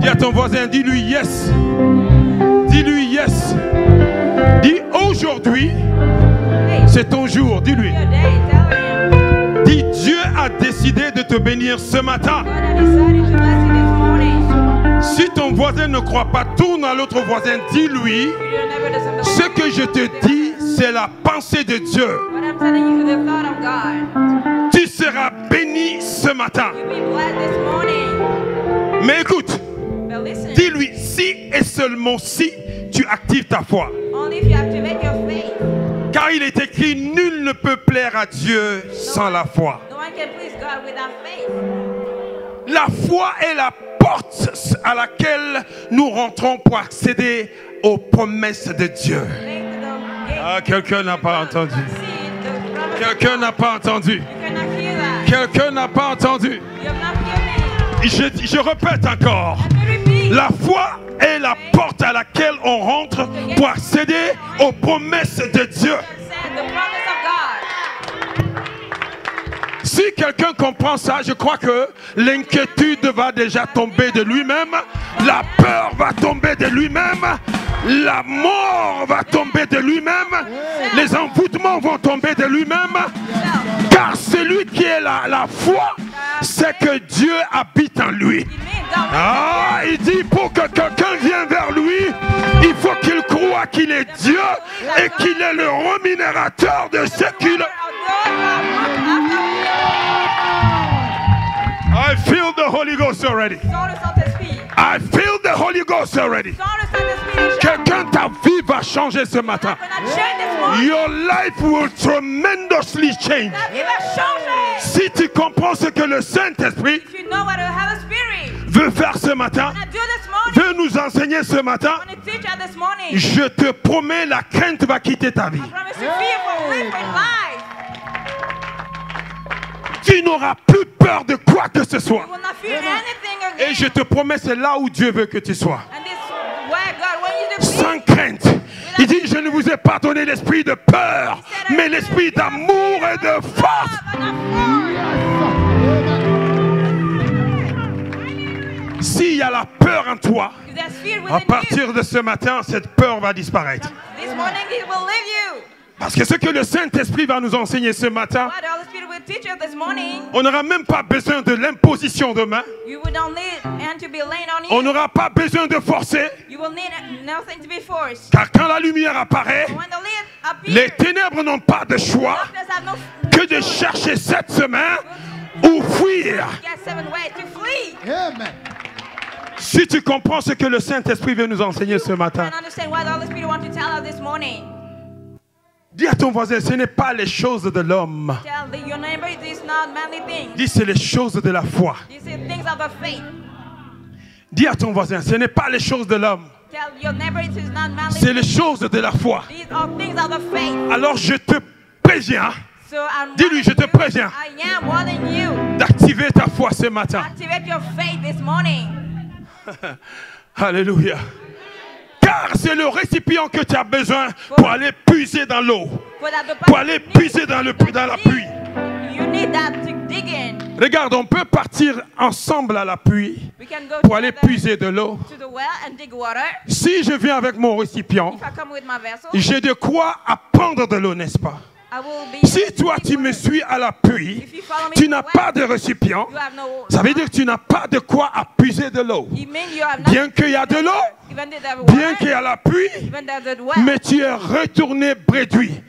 Dis à ton voisin, dis-lui yes. Dis-lui yes. Dis aujourd'hui, c'est ton jour. Dis-lui. Dis, Dieu a décidé de te bénir ce matin. Si ton voisin ne croit pas, tourne à l'autre voisin. Dis-lui, ce que je te dis, c'est la pensée de Dieu. Tu seras béni ce matin. Mais écoute, dis-lui si et seulement si tu actives ta foi. Car il est écrit, nul ne peut plaire à Dieu sans la foi. La foi est la porte à laquelle nous rentrons pour accéder aux promesses de Dieu. Ah, quelqu'un n'a pas entendu. Quelqu'un n'a pas entendu. Quelqu'un n'a pas entendu. Je répète encore. La foi est la porte à laquelle on rentre pour accéder aux promesses de Dieu. Si quelqu'un comprend ça, je crois que l'inquiétude va déjà tomber de lui-même, la peur va tomber de lui-même, la mort va tomber de lui-même, les envoûtements vont tomber de lui-même, car celui qui est la foi, c'est que Dieu habite en lui. Ah, il dit pour que quelqu'un vienne vers lui, il faut qu'il croie qu'il est Dieu et qu'il est le rémunérateur de ce qu'il... I feel the Holy Ghost already. I feel the Holy Ghost already. Quelqu'un, ta vie va changer ce matin. Your life will tremendously change. Si tu comprends ce que le Saint-Esprit veut faire ce matin, veut nous enseigner ce matin, je te promets, la crainte va quitter ta vie. Tu n'auras plus peur de quoi que ce soit. Et je te promets, c'est là où Dieu veut que tu sois. Sans crainte. Il dit, je ne vous ai pas donné l'esprit de peur, mais l'esprit d'amour et de force. S'il y a la peur en toi, à partir de ce matin, cette peur va disparaître. Parce que ce que le Saint-Esprit va nous enseigner ce matin, on n'aura même pas besoin de l'imposition de main. On n'aura pas besoin de forcer. Car quand la lumière apparaît, les ténèbres n'ont pas de choix que de chercher 7 chemins ou fuir. Si tu comprends ce que le Saint-Esprit veut nous enseigner ce matin, dis à ton voisin, ce n'est pas les choses de l'homme. Dis, c'est les choses de la foi. Dis à ton voisin, ce n'est pas les choses de l'homme. C'est les choses de la foi. Alors je te préviens. Dis-lui, je te préviens d'activer ta foi ce matin. Alléluia. Car c'est le récipient que tu as besoin pour aller puiser dans l'eau, pour aller puiser dans la pluie. Regarde, on peut partir ensemble à la pluie pour aller puiser de l'eau. Si je viens avec mon récipient, j'ai de quoi apprendre de l'eau, n'est-ce pas? Si toi tu me suis à la pluie, tu n'as pas de récipient, ça veut dire que tu n'as pas de quoi puiser de l'eau. Bien qu'il y a de l'eau, bien qu'il y a la pluie, mais tu es retourné bréduit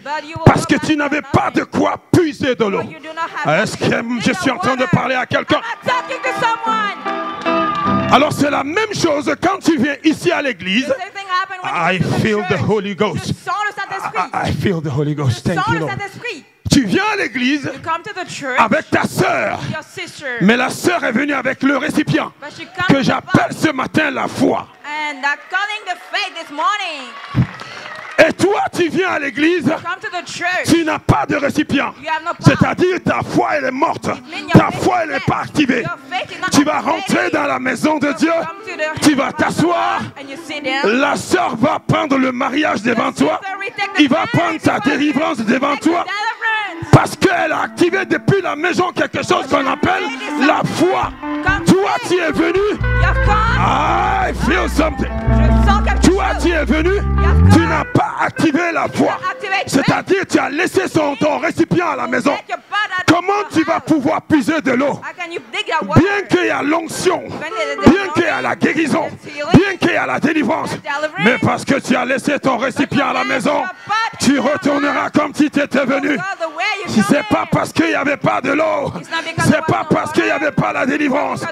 parce que tu n'avais pas de quoi puiser de l'eau. Est-ce que je suis en train de parler à quelqu'un? Alors c'est la même chose quand tu viens ici à l'église. I feel the Holy Ghost. I feel the Holy Ghost. Thank you, Lord. Tu viens à l'église avec ta sœur, mais la sœur est venue avec le récipient que j'appelle ce matin la foi. Et toi, tu viens à l'église, tu n'as pas de récipient. C'est-à-dire ta foi, elle est morte. Ta foi, elle n'est pas activée. Tu vas rentrer dans la maison de Dieu, tu vas t'asseoir. La sœur va prendre le mariage devant toi. Il va prendre sa délivrance devant toi. Parce qu'elle a activé depuis la maison quelque chose qu'on appelle la foi. Toi, tu es venu. Ah, feel something. Toi, tu es venu, tu n'as pas activé la foi. C'est-à-dire, tu as laissé ton récipient à la maison. Comment tu vas pouvoir puiser de l'eau? Bien qu'il y a l'onction, bien qu'il y a la guérison, bien qu'il y a la délivrance, mais parce que tu as laissé ton récipient à la maison, tu retourneras comme si tu étais venu. Si ce n'est pas parce qu'il n'y avait pas de l'eau, ce n'est pas parce qu'il n'y avait pas la délivrance,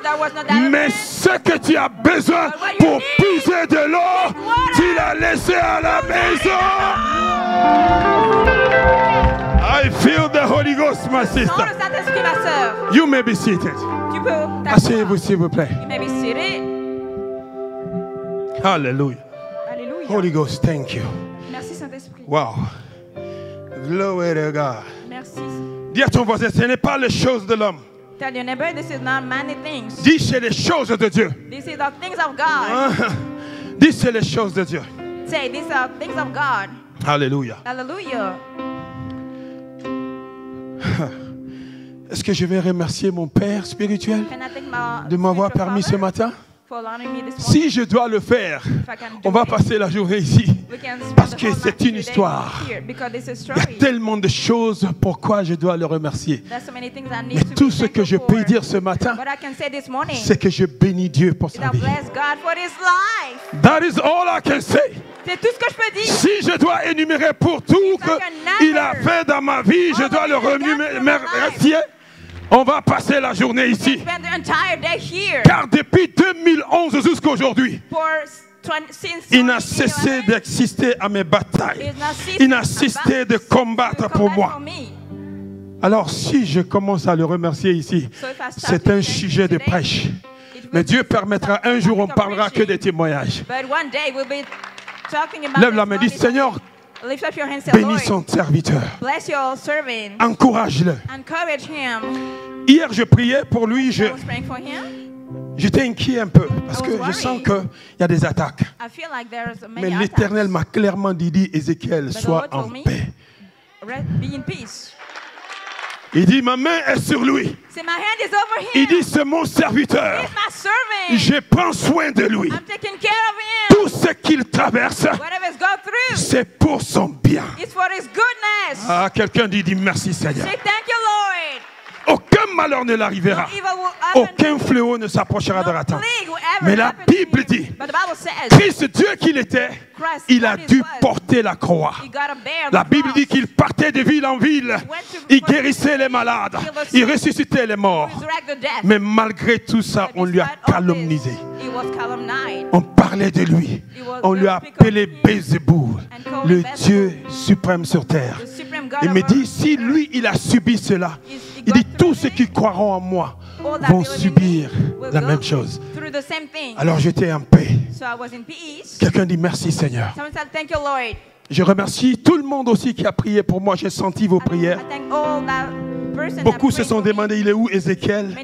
mais ce que tu as besoin pour puiser de l'eau, tu l'as laissé à la maison. I feel the Holy Ghost, my sister. You may be seated. Asseyez-vous, s'il vous plaît. Hallelujah. Holy Ghost, thank you. Merci, Saint-Esprit. Wow. Glory to God. Merci. Dis à ton voisin, ce n'est pas les choses de l'homme. Tell your neighbor, this is not many things. Dis, c'est les choses de Dieu. This is the things of God. Dis, c'est les choses de Dieu. Say, these are things of God. Alléluia. Hallelujah. Est-ce que je vais remercier mon Père spirituel de m'avoir permis ce matin? Si je dois le faire, on va passer la journée ici parce que c'est une histoire. Il y a tellement de choses pourquoi je dois le remercier. Mais tout ce que je peux dire ce matin, c'est que je bénis Dieu pour sa vie. That is all I can say. C'est tout ce que je peux dire. Si je dois énumérer pour tout qu'il a fait dans ma vie, je dois le remercier. On va passer la journée ici. Car depuis 2011 jusqu'à aujourd'hui, il n'a cessé d'exister à mes batailles. Il n'a cessé de combattre pour moi. Alors si je commence à le remercier ici, c'est un sujet de prêche. Mais Dieu permettra un jour, on ne parlera que des témoignages. Lève la main, dis Seigneur, bénis son serviteur. Encourage-le. Hier, je priais pour lui. J'étais inquiet un peu parce que je sens qu'il y a des attaques. Mais l'Éternel m'a clairement dit, Ézéchiel, sois en paix. Il dit, ma main est sur lui. Il dit, c'est mon serviteur. Je prends soin de lui. Tout ce qu'il traverse, c'est pour son bien. Ah, quelqu'un dit merci Seigneur. Aucun malheur ne l'arrivera. Aucun fléau ne s'approchera de la tente. Mais la Bible dit, Christ, Dieu qu'il était, il a dû porter la croix. La Bible dit qu'il partait de ville en ville. Il guérissait les malades. Il ressuscitait les morts. Mais malgré tout ça, on lui a calomnisé. On parlait de lui. On lui a appelé Bézéboul, le Dieu suprême sur terre. Il me dit, si lui, il a subi cela, il dit, tous ceux qui croiront en moi vont subir la même chose. Alors j'étais en paix. Quelqu'un dit merci Seigneur. Je remercie tout le monde aussi qui a prié pour moi. J'ai senti vos prières. Beaucoup se sont demandé, il est où Ézéchiel?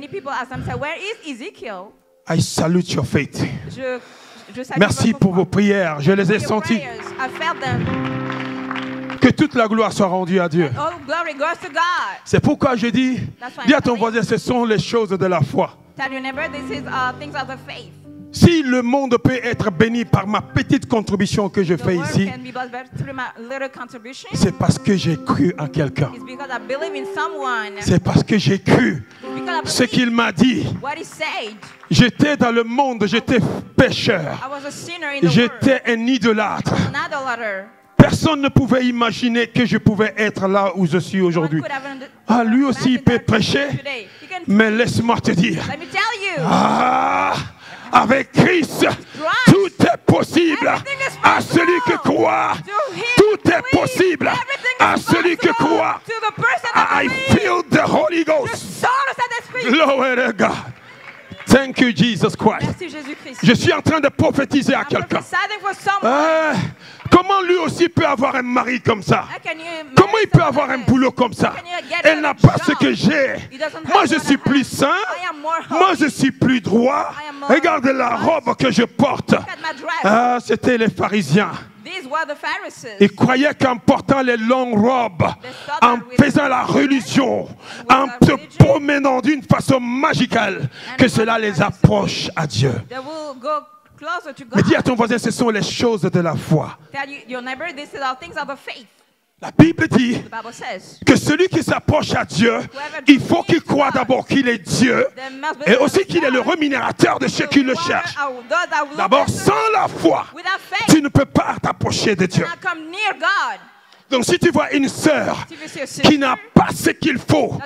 I salute your faith. Merci pour vos prières. Je les ai senties. Que toute la gloire soit rendue à Dieu. C'est pourquoi je dis, dis à ton voisin, ce sont les choses de la foi. Si le monde peut être béni par ma petite contribution que je fais ici, c'est parce que j'ai cru en quelqu'un. C'est parce que j'ai cru ce qu'il m'a dit. J'étais dans le monde, j'étais pécheur. J'étais un idolâtre. Personne ne pouvait imaginer que je pouvais être là où je suis aujourd'hui. Ah, lui aussi il peut prêcher, mais laisse-moi te dire, avec Christ, tout est possible à celui qui croit. Tout est possible à celui qui croit. I feel the Holy Ghost. Glory to God. Thank you, Jesus Christ. Merci, Jésus-Christ. Je suis en train de prophétiser à quelqu'un. Comment lui aussi peut avoir un mari comme ça? Comment il peut avoir un boulot comme ça? Elle n'a pas ce que j'ai. Moi, je suis plus saint. Moi, je suis plus droit. Regarde la robe que je porte. Ah, c'était les pharisiens. Ils croyaient qu'en portant les longues robes, en faisant la religion, en se promenant d'une façon magicale, que cela les approche à Dieu. closer to God. Mais dis à ton voisin, ce sont les choses de la foi. Tell your neighbor, these are things of the faith. La Bible dit The Bible says, que celui qui s'approche à Dieu, il faut qu'il croie d'abord qu'il est Dieu et aussi qu'il est le rémunérateur de ceux qui le cherchent. D'abord, sans la foi, tu ne peux pas t'approcher de Dieu. Donc si tu vois une sœur qui n'a pas ce qu'il faut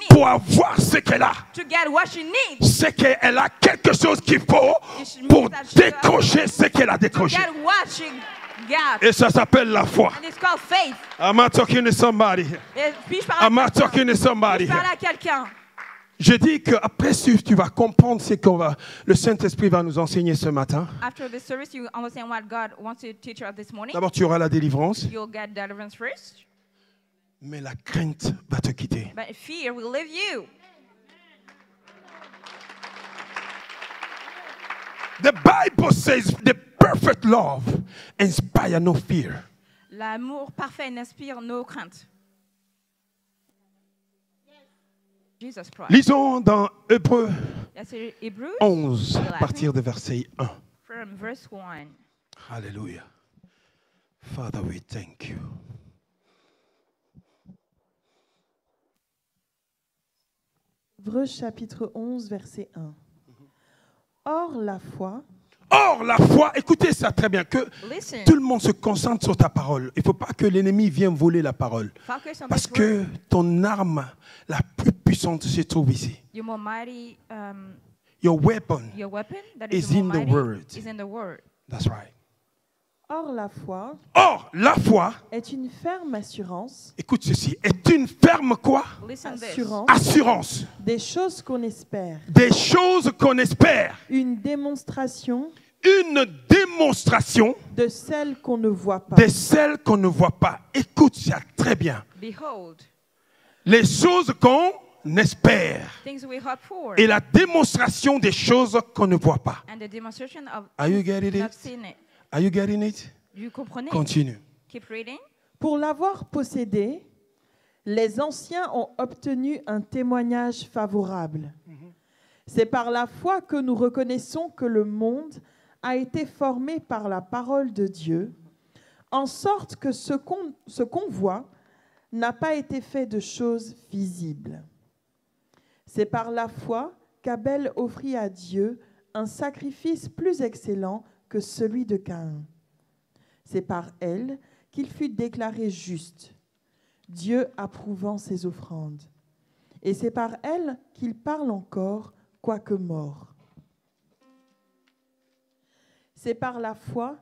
pour avoir ce qu'elle a, c'est qu'elle a quelque chose qu'il faut pour décrocher ce qu'elle a décroché. Et ça s'appelle la foi. Am I talking to somebody here? Am I talking to somebody here? Je dis qu'après tu vas comprendre ce que le Saint-Esprit va nous enseigner ce matin. D'abord, tu auras la délivrance. Mais la crainte va te quitter. But fear will leave you. The Bible says the perfect love inspires no fear. L'amour parfait n'inspire nos craintes. Jesus Christ. Lisons dans Hébreux Hebrews 11, à partir de verset 1. From verse 1. Alléluia. Father, we thank you. Hébreux chapitre 11, verset 1. Or, la foi, écoutez ça très bien, que tout le monde se concentre sur ta parole. Il ne faut pas que l'ennemi vienne voler la parole. Parce que ton arme la plus puissante se trouve ici. Your weapon is in the word. That's right. Or, la foi est une ferme assurance. Écoute ceci, est une ferme quoi? Assurance. Des choses qu'on espère. Des choses qu'on espère. Une démonstration. De celles qu'on ne voit pas. De celles qu'on ne voit pas. Écoute ça très bien. Behold. Les choses qu'on espère. Et la démonstration des choses qu'on ne voit pas. Are you getting it? Are you getting it? Continue. Keep reading. Pour l'avoir possédé, les anciens ont obtenu un témoignage favorable. C'est par la foi que nous reconnaissons que le monde a été formé par la parole de Dieu, en sorte que ce qu'on voit n'a pas été fait de choses visibles. C'est par la foi qu'Abel offrit à Dieu un sacrifice plus excellent que celui de Caïn. C'est par elle qu'il fut déclaré juste, Dieu approuvant ses offrandes. Et c'est par elle qu'il parle encore, quoique mort. C'est par la foi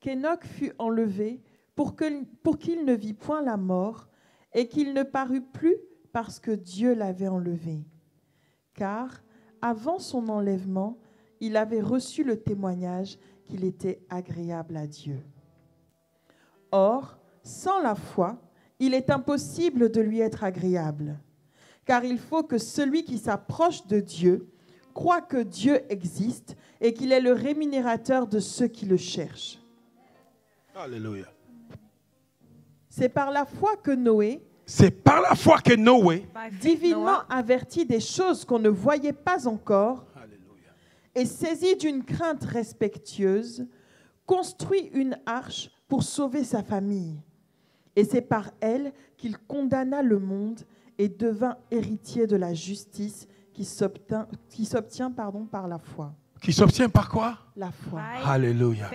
qu'Enoch fut enlevé pour qu'il ne vit point la mort et qu'il ne parut plus parce que Dieu l'avait enlevé. Car, avant son enlèvement, il avait reçu le témoignage qu'il était agréable à Dieu. Or, sans la foi, il est impossible de lui être agréable, car il faut que celui qui s'approche de Dieu croit que Dieu existe et qu'il est le rémunérateur de ceux qui le cherchent. Alléluia. C'est par la foi que Noé, divinement averti des choses qu'on ne voyait pas encore, et saisi d'une crainte respectueuse, construit une arche pour sauver sa famille. Et c'est par elle qu'il condamna le monde et devint héritier de la justice qui s'obtient par la foi. Qui s'obtient par quoi? La foi. Alléluia.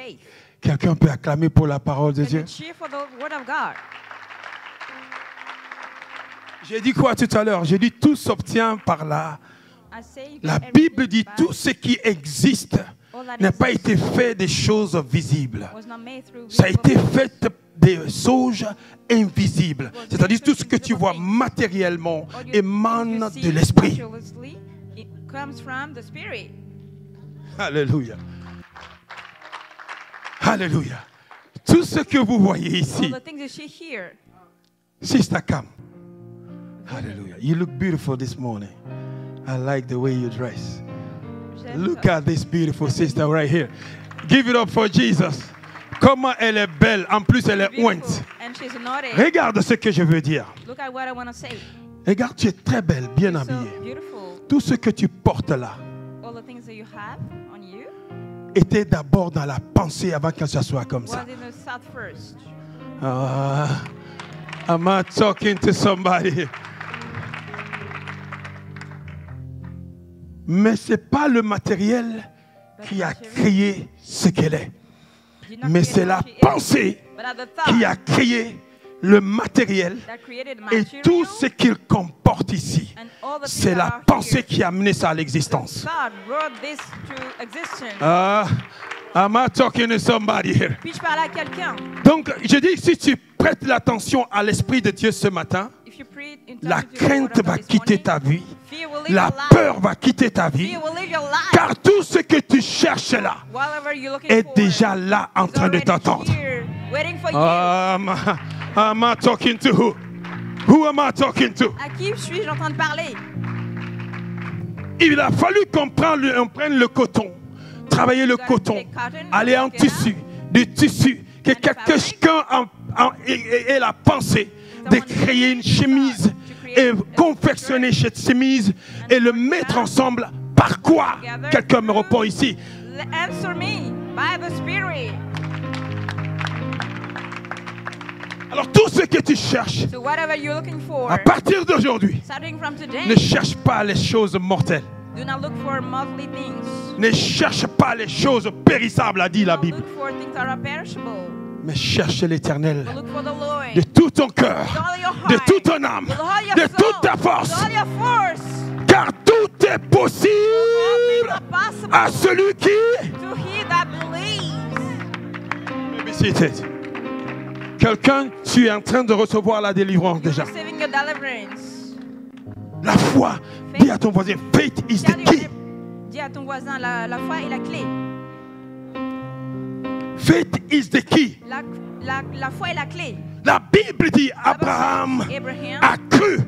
Quelqu'un peut acclamer pour la parole de Dieu? J'ai dit quoi tout à l'heure? J'ai dit tout s'obtient par la Bible dit tout ce qui existe n'a pas été fait des choses visibles. Ça a été fait des choses invisibles. C'est-à-dire tout ce que tu vois matériellement émane de l'esprit. Alléluia. Alléluia. Tout ce que vous voyez ici. Sister Cam. Hallelujah. You look beautiful this morning. I like the way you dress. Look at this beautiful sister right here. Give it up for Jesus. Comment elle est belle. En plus, elle est ointe. Regarde ce que je veux dire. Regarde, tu es très belle, bien habillée. Tout ce que tu portes là. était d'abord dans la pensée avant qu'elle soit comme ça? Am I talking to somebody? Mais ce n'est pas le matériel qui a créé ce qu'elle est. Mais c'est la pensée qui a créé le matériel et tout ce qu'il comporte ici. C'est la pensée qui a amené ça à l'existence. Am I talking to somebody here? Puis-je parler à quelqu'un? Donc, je dis, si tu prêtes l'attention à l'Esprit de Dieu ce matin, la crainte va quitter ta vie, la peur va quitter ta vie, car tout ce que tu cherches là est déjà là en train de t'attendre. Am I talking to who? Who am I talking to? À qui suis-je en train de parler? Il a fallu qu'on prenne le coton, travailler le coton, aller en tissu, du tissu, que quelqu'un ait la pensée de créer une chemise et confectionner cette chemise et le mettre ensemble. Par quoi? Quelqu'un me répond ici. Answer me by the Spirit. Alors tout ce que tu cherches, à partir d'aujourd'hui, ne cherche pas les choses mortelles. Ne cherche pas les choses périssables, a dit la Bible. Mais cherche l'Éternel de tout ton cœur, de toute ton âme, de toute ta force. Car tout est possible à celui qui... Quelqu'un, tu es en train de recevoir la délivrance déjà. La foi, dis à ton voisin, faith is the key. Dis à ton voisin, la foi est la clé. Faith is the key. La foi est la clé. La Bible dit Abraham a cru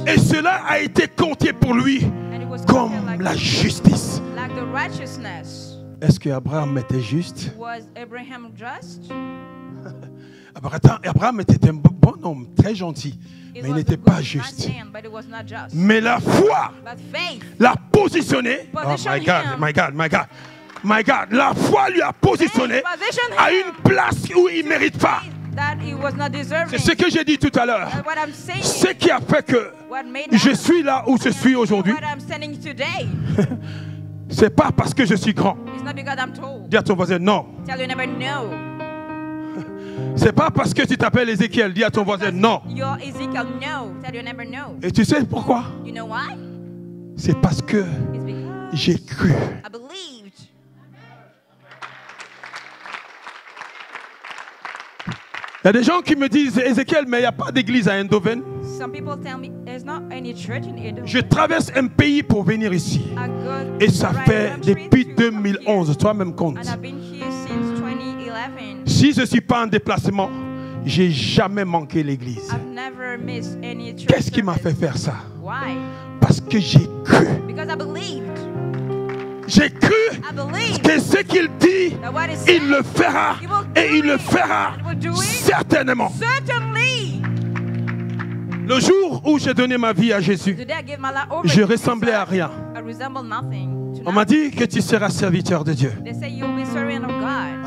et cela a été compté pour lui comme la justice. Est-ce que Abraham était juste? Abraham était un bon homme, très gentil, mais il n'était pas juste. Mais la foi l'a positionné. Oh my God, my God, my God. My God, la foi lui a positionné à une place où il ne mérite pas. C'est ce que j'ai dit tout à l'heure. Ce qui a fait que je suis là où je suis aujourd'hui. C'est pas parce que je suis grand. Dis à ton voisin non. C'est pas parce que tu t'appelles Ézéchiel. Dis à ton voisin non. Et tu sais pourquoi? C'est parce que j'ai cru. Il y a des gens qui me disent, Ézéchiel, mais il n'y a pas d'église à Eindhoven. Je traverse un pays pour venir ici. Et ça fait depuis 2011, toi-même compte. Si je ne suis pas en déplacement, je n'ai jamais manqué l'église. Qu'est-ce qui m'a fait faire ça? Parce que j'ai cru. J'ai cru que ce qu'il dit, il le fera. Et il le fera certainement. Le jour où j'ai donné ma vie à Jésus, je ressemblais à rien. On m'a dit que tu seras serviteur de Dieu.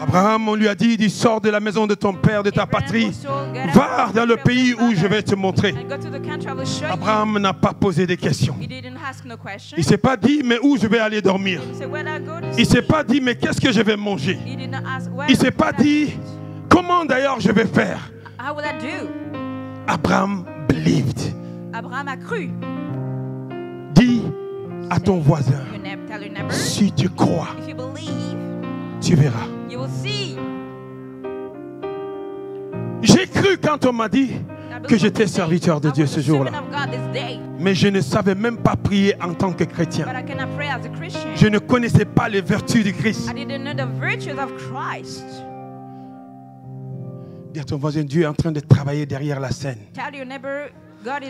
Abraham, on lui a dit, sors de la maison de ton père, de ta patrie, va dans le pays où je vais te montrer. Abraham n'a pas posé de questions. Il ne s'est pas dit, mais où je vais aller dormir. Il ne s'est pas dit, mais qu'est-ce que je vais manger. Il ne s'est pas dit, comment d'ailleurs je vais faire. Abraham believed. Abraham a cru. Dis à ton voisin, si tu crois, tu verras. J'ai cru quand on m'a dit que j'étais serviteur de Dieu ce jour-là. Mais je ne savais même pas prier en tant que chrétien. Je ne connaissais pas les vertus du Christ. Dis à ton voisin, Dieu est en train de travailler derrière la scène. God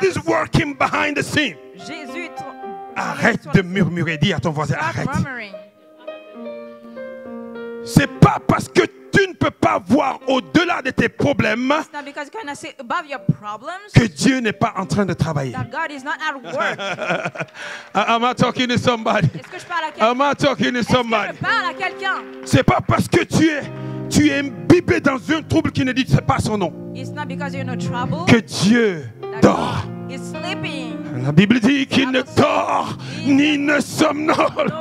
is working behind the scene. Arrête de murmurer. Dis à ton voisin, arrête. C'est pas parce que tu ne peux pas voir au-delà de tes problèmes que Dieu n'est pas en train de travailler. Am I talking to somebody? Am I talking to somebody? C'est pas parce que tu es imbibé dans un trouble qui ne dit pas son nom que Dieu dort. La Bible dit qu'il ne dort ni ne somnole.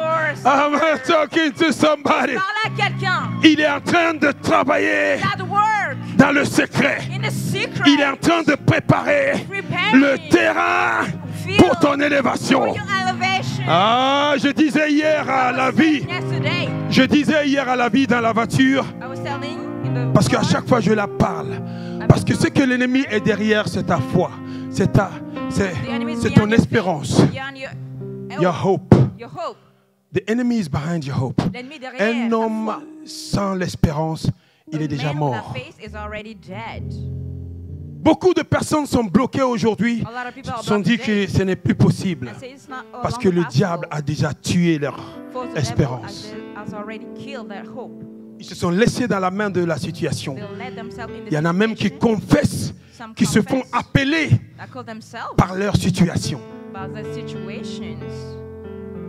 I'm talking to somebody. Il est en train de travailler dans le secret. Il est en train de préparer le terrain pour ton élévation. Ah, je disais hier à la vie dans la voiture, parce qu'à chaque fois je la parle, parce que ce que l'ennemi est derrière, c'est ta foi, c'est ton espérance, your hope. The enemy is behind your hope. Un homme sans l'espérance, il est déjà mort. Beaucoup de personnes sont bloquées aujourd'hui, sont dit que ce n'est plus possible parce que le diable a déjà tué leur espérance. Ils se sont laissés dans la main de la situation. Il y en a même qui confessent, qui se font appeler par leur situation.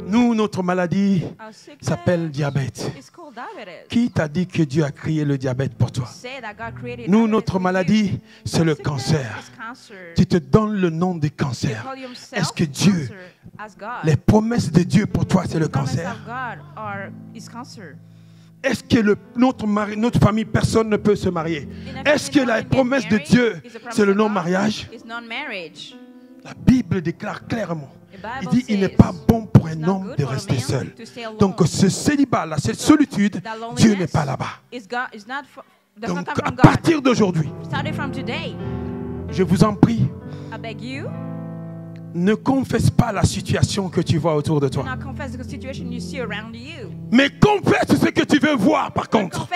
Nous, notre maladie s'appelle diabète. Qui t'a dit que Dieu a créé le diabète pour toi? Nous, notre maladie, c'est le cancer. Tu te donnes le nom du cancer. Est-ce que Dieu, les promesses de Dieu pour toi, c'est le cancer? Est-ce que notre famille, personne ne peut se marier? Est-ce que la promesse de Dieu, c'est le non-mariage? La Bible déclare clairement. Il dit il n'est pas bon pour un homme de rester seul. Donc ce célibat-là, cette solitude, Dieu n'est pas là-bas. Donc à partir d'aujourd'hui, je vous en prie, ne confesse pas la situation que tu vois autour de toi. Mais confesse ce que tu veux voir par contre.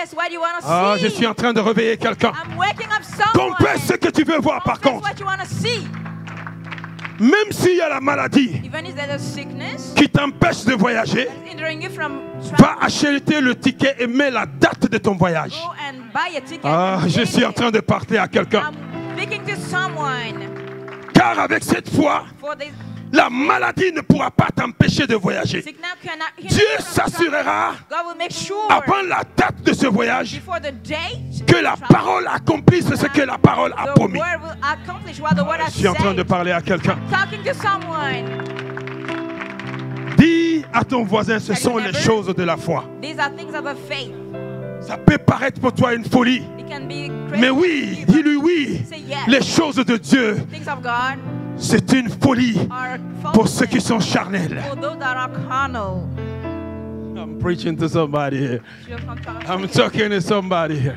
Ah, je suis en train de réveiller quelqu'un. Confesse ce que tu veux voir par contre. Même s'il y a la maladie qui t'empêche de voyager, va acheter le ticket et mets la date de ton voyage. Ah, je suis en train de parler à quelqu'un. Car avec cette foi, la maladie ne pourra pas t'empêcher de voyager. Dieu s'assurera avant la date de ce voyage que la parole accomplisse ce que la parole a promis. Je suis en train de parler à quelqu'un. Dis à ton voisin, ce sont les choses de la foi. Ça peut paraître pour toi une folie. Mais oui, dis-lui oui. Les choses de Dieu, c'est une folie pour ceux qui sont charnels. I'm preaching to somebody here. I'm talking to somebody here.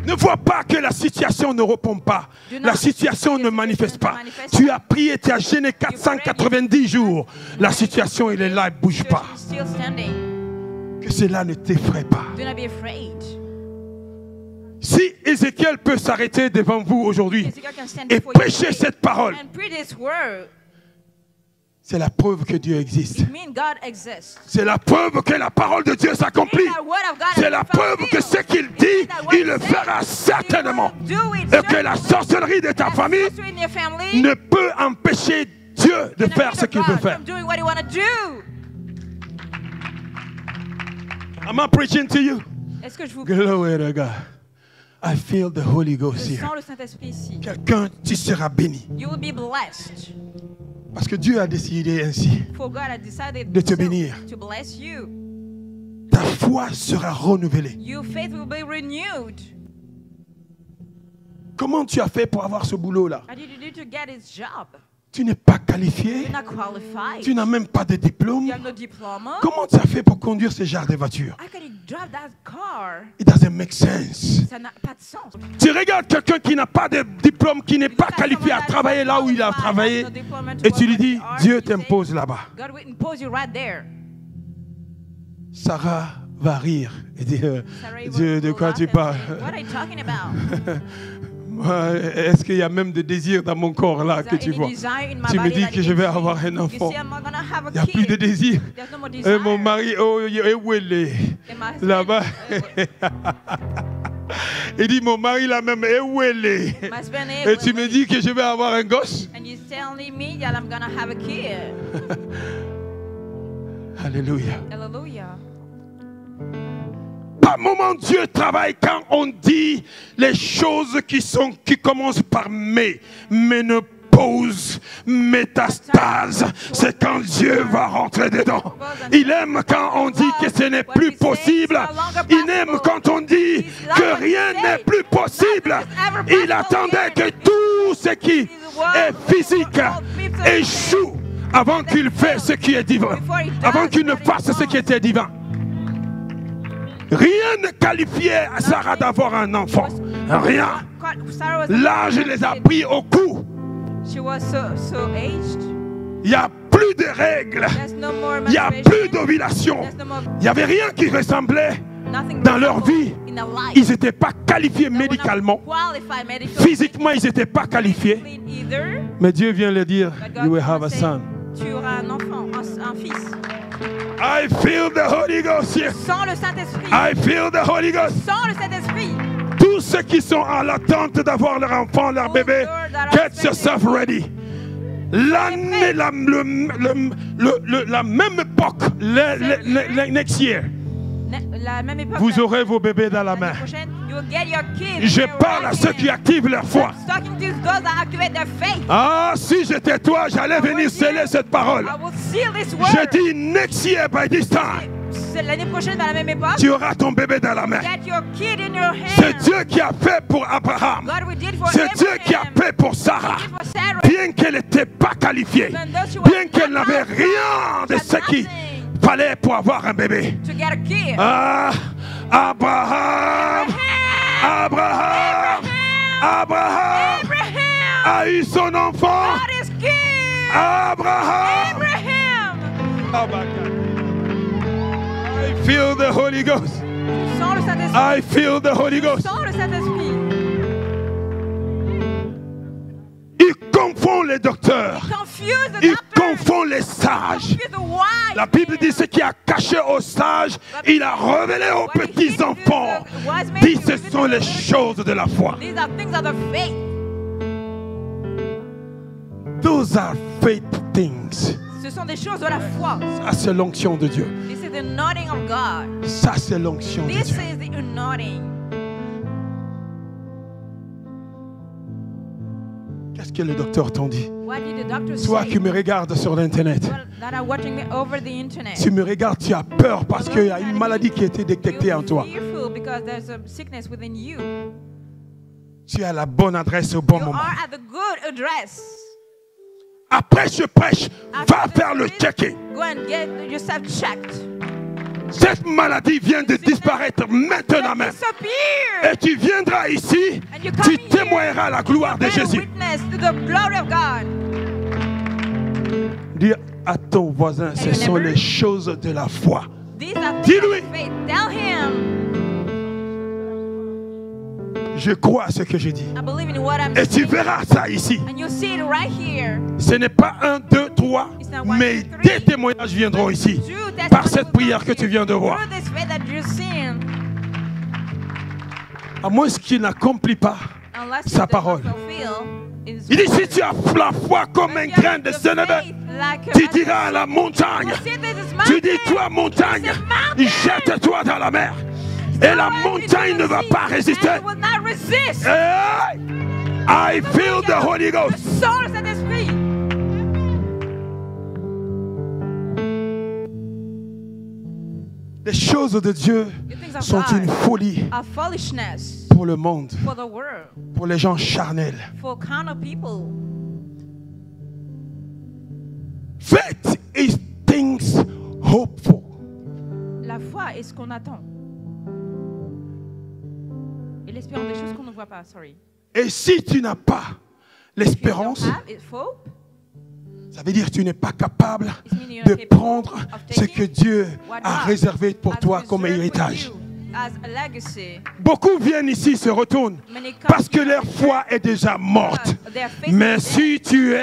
Ne vois pas que la situation ne répond pas. La situation ne manifeste pas. Tu as prié, tu as gêné 490 jours. La situation, elle est là, elle ne bouge pas. Que cela ne t'effraie pas. Si Ézéchiel peut s'arrêter devant vous aujourd'hui et prêcher cette parole, c'est la preuve que Dieu existe. C'est la preuve que la parole de Dieu s'accomplit. C'est la preuve que ce qu'il dit, il le fera certainement. Et que la sorcellerie de ta famille ne peut empêcher Dieu de faire ce qu'il veut faire. Am I preaching to you? Glory to God. I feel the Holy Ghost here. Quelqu'un, tu seras béni. Parce que Dieu a décidé ainsi de te bénir. Ta foi sera renouvelée. Comment tu as fait pour avoir ce boulot-là? Tu n'es pas qualifié. Tu n'as même pas de diplôme. Comment tu as fait pour conduire ce genre de voiture? It doesn't make sense. Tu regardes quelqu'un qui n'a pas de diplôme, qui n'est pas qualifié à travailler là où il a travaillé, et tu lui dis, Dieu t'impose là-bas. Sarah va rire et dire, Dieu, de quoi tu parles? Est-ce qu'il y a même des désirs dans mon corps là que tu vois? Tu me dis que je vais avoir un enfant. Il n'y a plus de désir. Et mon mari, où il est? là-bas. Il dit, mon mari l'a même éouélé. Et tu me dis que je vais avoir un gosse? Alléluia. Par moment, Dieu travaille quand on dit les choses qui commencent par ménopause, métastase. C'est quand Dieu va rentrer dedans. Il aime quand on dit que ce n'est plus possible. Il aime quand on dit que rien n'est plus possible. Il attendait que tout ce qui est physique échoue avant qu'il fasse ce qui est divin. Avant qu'il ne fasse ce qui était divin. Rien ne qualifiait Sarah d'avoir un enfant. Rien. L'âge les a pris au cou. Il n'y a plus de règles. Il n'y a plus d'ovulation. Il n'y avait rien qui ressemblait dans leur vie. Ils n'étaient pas qualifiés médicalement. Physiquement, ils n'étaient pas qualifiés. Mais Dieu vient leur dire, you will have a son. Tu auras un enfant, un fils. I feel the Holy Ghost here. Sans le Saint-Esprit. I feel the Holy Ghost. Sans le Saint-Esprit. Tous ceux qui sont à l'attente d'avoir leur enfant, leur bébé, get yourself ready. L'année, la même époque, next year, vous aurez vos bébés dans la main. Je parle à ceux qui activent leur foi. Ah, si j'étais toi, j'allais venir sceller cette parole. Je dis next year by this time. L'année prochaine, à la même époque, tu auras ton bébé dans la main. C'est Dieu qui a fait pour Abraham. C'est Dieu qui a fait pour Sarah. Bien qu'elle n'était pas qualifiée, bien qu'elle n'avait rien de ce qu'il fallait pour avoir un bébé. Ah, Abraham a eu son enfant. Abraham. I feel the Holy Ghost. I feel the Holy Ghost. Il confond les docteurs. Il confond les sages. La Bible dit ce qui a caché aux sages, il a révélé aux petits enfants. Dit ce sont les choses de la foi. Those are faith things. Ce sont des choses de la foi. Ça c'est l'onction de Dieu. This is the anointing of God. Ça c'est l'onction de Dieu. This is the anointing. Qu'est-ce que les docteurs t'ont dit? What did the doctors Toi say? qui me regardes sur l'internet. That are watching me over the internet. Tu me regardes, tu as peur parce qu'il y a une maladie qui a été détectée en toi. Fearful because there's a sickness within you. Tu as la bonne adresse au bon moment. You are at the good address. Après je prêche, va faire le check-in. Go and get yourself checked. Cette maladie vient de disparaître maintenant même. Et tu viendras ici, tu témoigneras la gloire de Jésus. Dis à ton voisin, ce sont les choses de la foi. Dis-lui. Je crois à ce que je dis. Et tu verras ça ici. Ce n'est pas 1, 2, 3, mais des témoignages viendront ici. Par cette prière que tu viens de voir. À moins qu'il n'accomplit pas sa parole. Il dit, si tu as la foi comme un grain de sénévé, tu diras à la montagne, tu dis, toi montagne, jette-toi dans la mer. Et la montagne ne va pas résister. Hey, I feel the Holy Ghost. Les choses de Dieu sont une folie pour le monde, pour les gens charnels. Faith is things hopeful. La foi est ce qu'on attend. Et l'espérance des choses qu'on ne voit pas. Sorry. Et si tu n'as pas l'espérance, ça veut dire que tu n'es pas capable de prendre ce que Dieu a réservé pour toi comme héritage. Beaucoup viennent ici, se retournent parce que leur foi est déjà morte. Mais si tu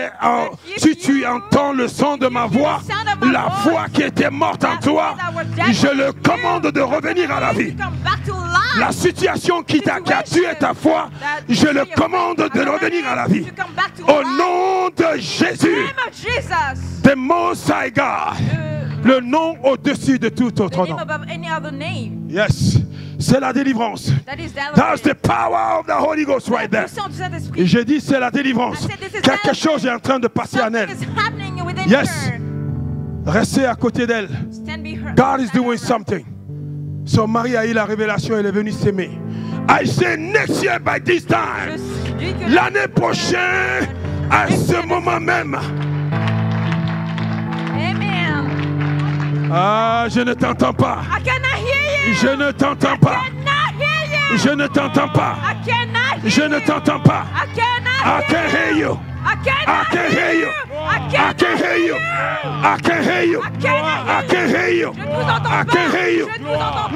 entends le son de ma voix, la foi qui était morte en toi, je le commande de revenir à la vie. La situation qui a tué ta foi, je le commande de revenir à la vie. Au nom de Jésus, the Most High God, le nom au-dessus de tout autre nom. Yes, c'est la délivrance. That's the power of the Holy Ghost right there. Et j'ai dit c'est la délivrance. Quelque chose est en train de passer en elle. Yes, restez à côté d'elle. God is doing something. Son mari a eu la révélation, elle est venue s'aimer. I say next year by this time, l'année prochaine, à ce moment même. Ah, je ne t'entends pas. Je ne t'entends pas. Je ne t'entends pas. Je ne t'entends pas. I can't hear you. I can't hear you. I can't hear you. I can't hear you. I can't hear you. I can't hear you.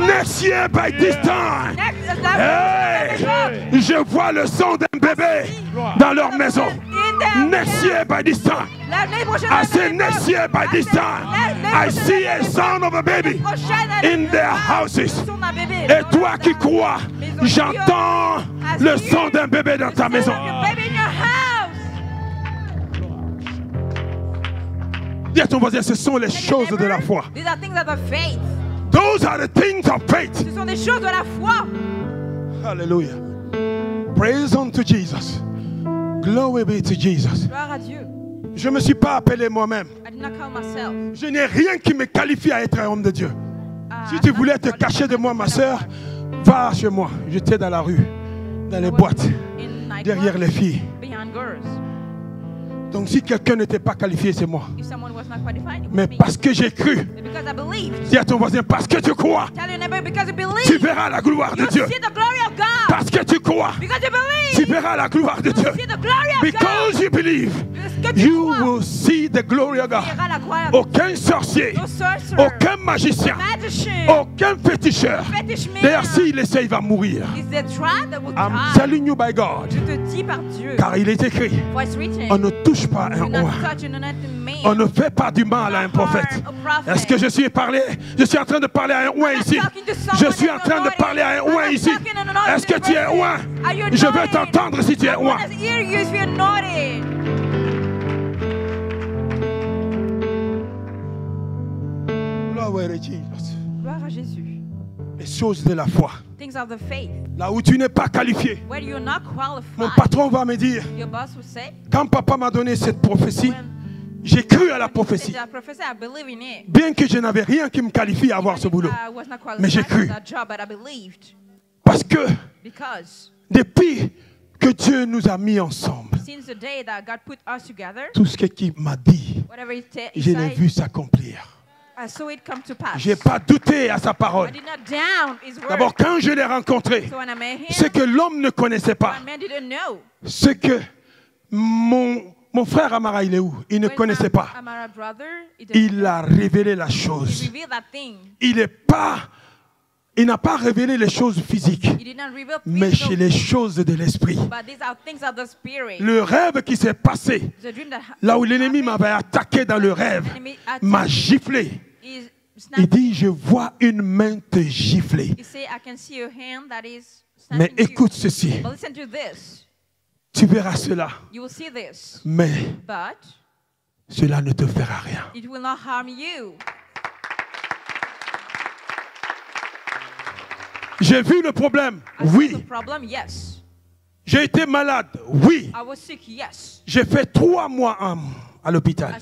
Next year by this time, hey, je vois le son d'un bébé dans leur maison. Next year by this time, I say next year by this time, I see a son of a baby in their houses. Et toi qui crois, j'entends le son d'un bébé dans ta maison. Dis à ton voisin, ce sont les choses de la foi. Those are the things of faith. Ce sont des choses de la foi. Hallelujah. Praise unto Jesus. Glory be to Jesus. Gloire à Dieu. Je ne me suis pas appelé moi-même. I did not call myself. Je n'ai rien qui me qualifie à être un homme de Dieu. Si tu voulais te cacher de moi, ma soeur, va chez moi. J'étais dans la rue, dans les boîtes, derrière les filles. Donc si quelqu'un n'était pas qualifié, c'est moi. Mais parce que j'ai cru, dis à ton voisin, parce que tu crois, tu verras la gloire de Dieu. Parce que tu crois, tu verras la gloire de Dieu. Because you believe, you will see the glory of God. Aucun sorcier, aucun magicien, aucun féticheur. D'ailleurs, s'il essaie, il va mourir. I'm telling you by God. Car il est écrit, on ne touche pas un roi. On ne fait pas du mal à un prophète. Est-ce que je suis parlé? Je suis en train de parler à un roi ici. Je suis en train de parler à un roi ici. Est-ce que tu es roi? Je veux t'entendre si tu es roi. Gloire à Jésus. Les choses de la foi. Là où tu n'es pas qualifié. Mon patron va me dire, quand papa m'a donné cette prophétie, j'ai cru à la prophétie. Bien que je n'avais rien qui me qualifie à avoir ce boulot. Mais j'ai cru. Parce que depuis que Dieu nous a mis ensemble, tout ce qu'il m'a dit, je l'ai vu s'accomplir. Je n'ai pas douté à sa parole. D'abord, quand je l'ai rencontré, ce que l'homme ne connaissait pas, ce que mon frère Amara, il est où? Il ne connaissait pas. Il a révélé la chose. Il n'a pas révélé les choses physiques, mais chez les choses de l'esprit. Le rêve qui s'est passé, là où l'ennemi m'avait attaqué dans le rêve, m'a giflé. Il dit, je vois une main te gifler. Mais écoute ceci. Tu verras cela. Mais cela ne te fera rien. J'ai vu le problème. Oui. J'ai été malade. Oui. J'ai fait 3 mois à l'hôpital.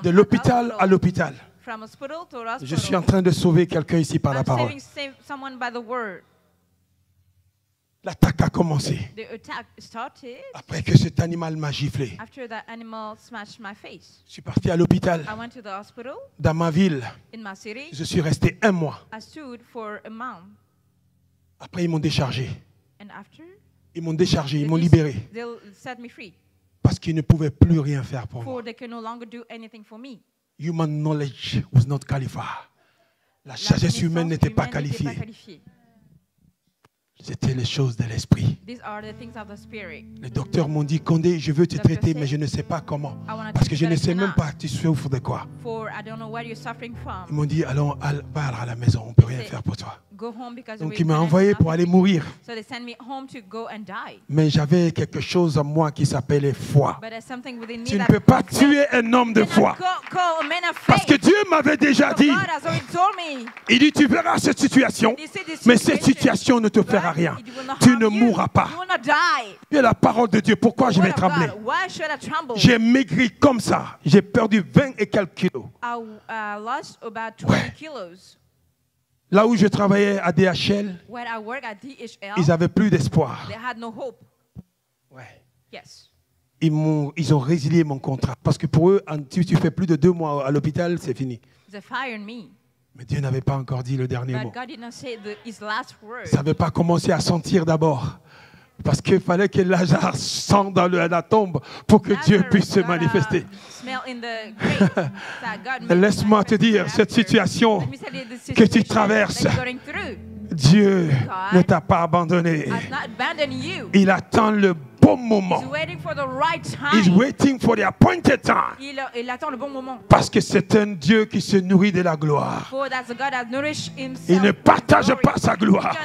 De l'hôpital à l'hôpital. Je suis en train de sauver quelqu'un ici par la parole. L'attaque a commencé. Après que cet animal m'a giflé. Je suis parti à l'hôpital. Dans ma ville. Je suis resté 1 mois. Après, ils m'ont déchargé. Ils m'ont déchargé, ils m'ont libéré. Parce qu'ils ne pouvaient plus rien faire pour moi. Human knowledge was not qualified. La sagesse humaine n'était pas qualifiée. C'était les choses de l'esprit. Les docteurs m'ont dit, Condé, je veux te traiter, mais je ne sais pas comment. Parce que je ne sais même pas tu souffres de quoi. Ils m'ont dit, allons, va à la maison, on ne peut rien faire pour toi. Donc il m'a envoyé pour aller mourir. Mais j'avais quelque chose en moi qui s'appelait foi. Tu ne peux pas tuer un homme de foi. Parce que Dieu m'avait déjà dit, il dit, tu verras cette situation, mais cette situation ne te fera rien. Tu ne mourras pas. Et la parole de Dieu, pourquoi je vais trembler? J'ai maigri comme ça. J'ai perdu 20 et quelques kilos. Ouais. Là où je travaillais à DHL, ils n'avaient plus d'espoir. Ouais. Ils ont résilié mon contrat. Parce que pour eux, si tu fais plus de 2 mois à l'hôpital, c'est fini. Mais Dieu n'avait pas encore dit le dernier mot. Ça n'avait pas commencé à sentir d'abord. Parce qu'il fallait que Lazare sente dans la tombe pour que Dieu puisse se manifester. Laisse-moi te dire, cette situation que tu traverses, Dieu ne t'a pas abandonné. Il attend le bon moment. He's waiting for the appointed time. Il attend le bon moment. Parce que c'est un Dieu qui se nourrit de la gloire. Il ne partage pas sa gloire.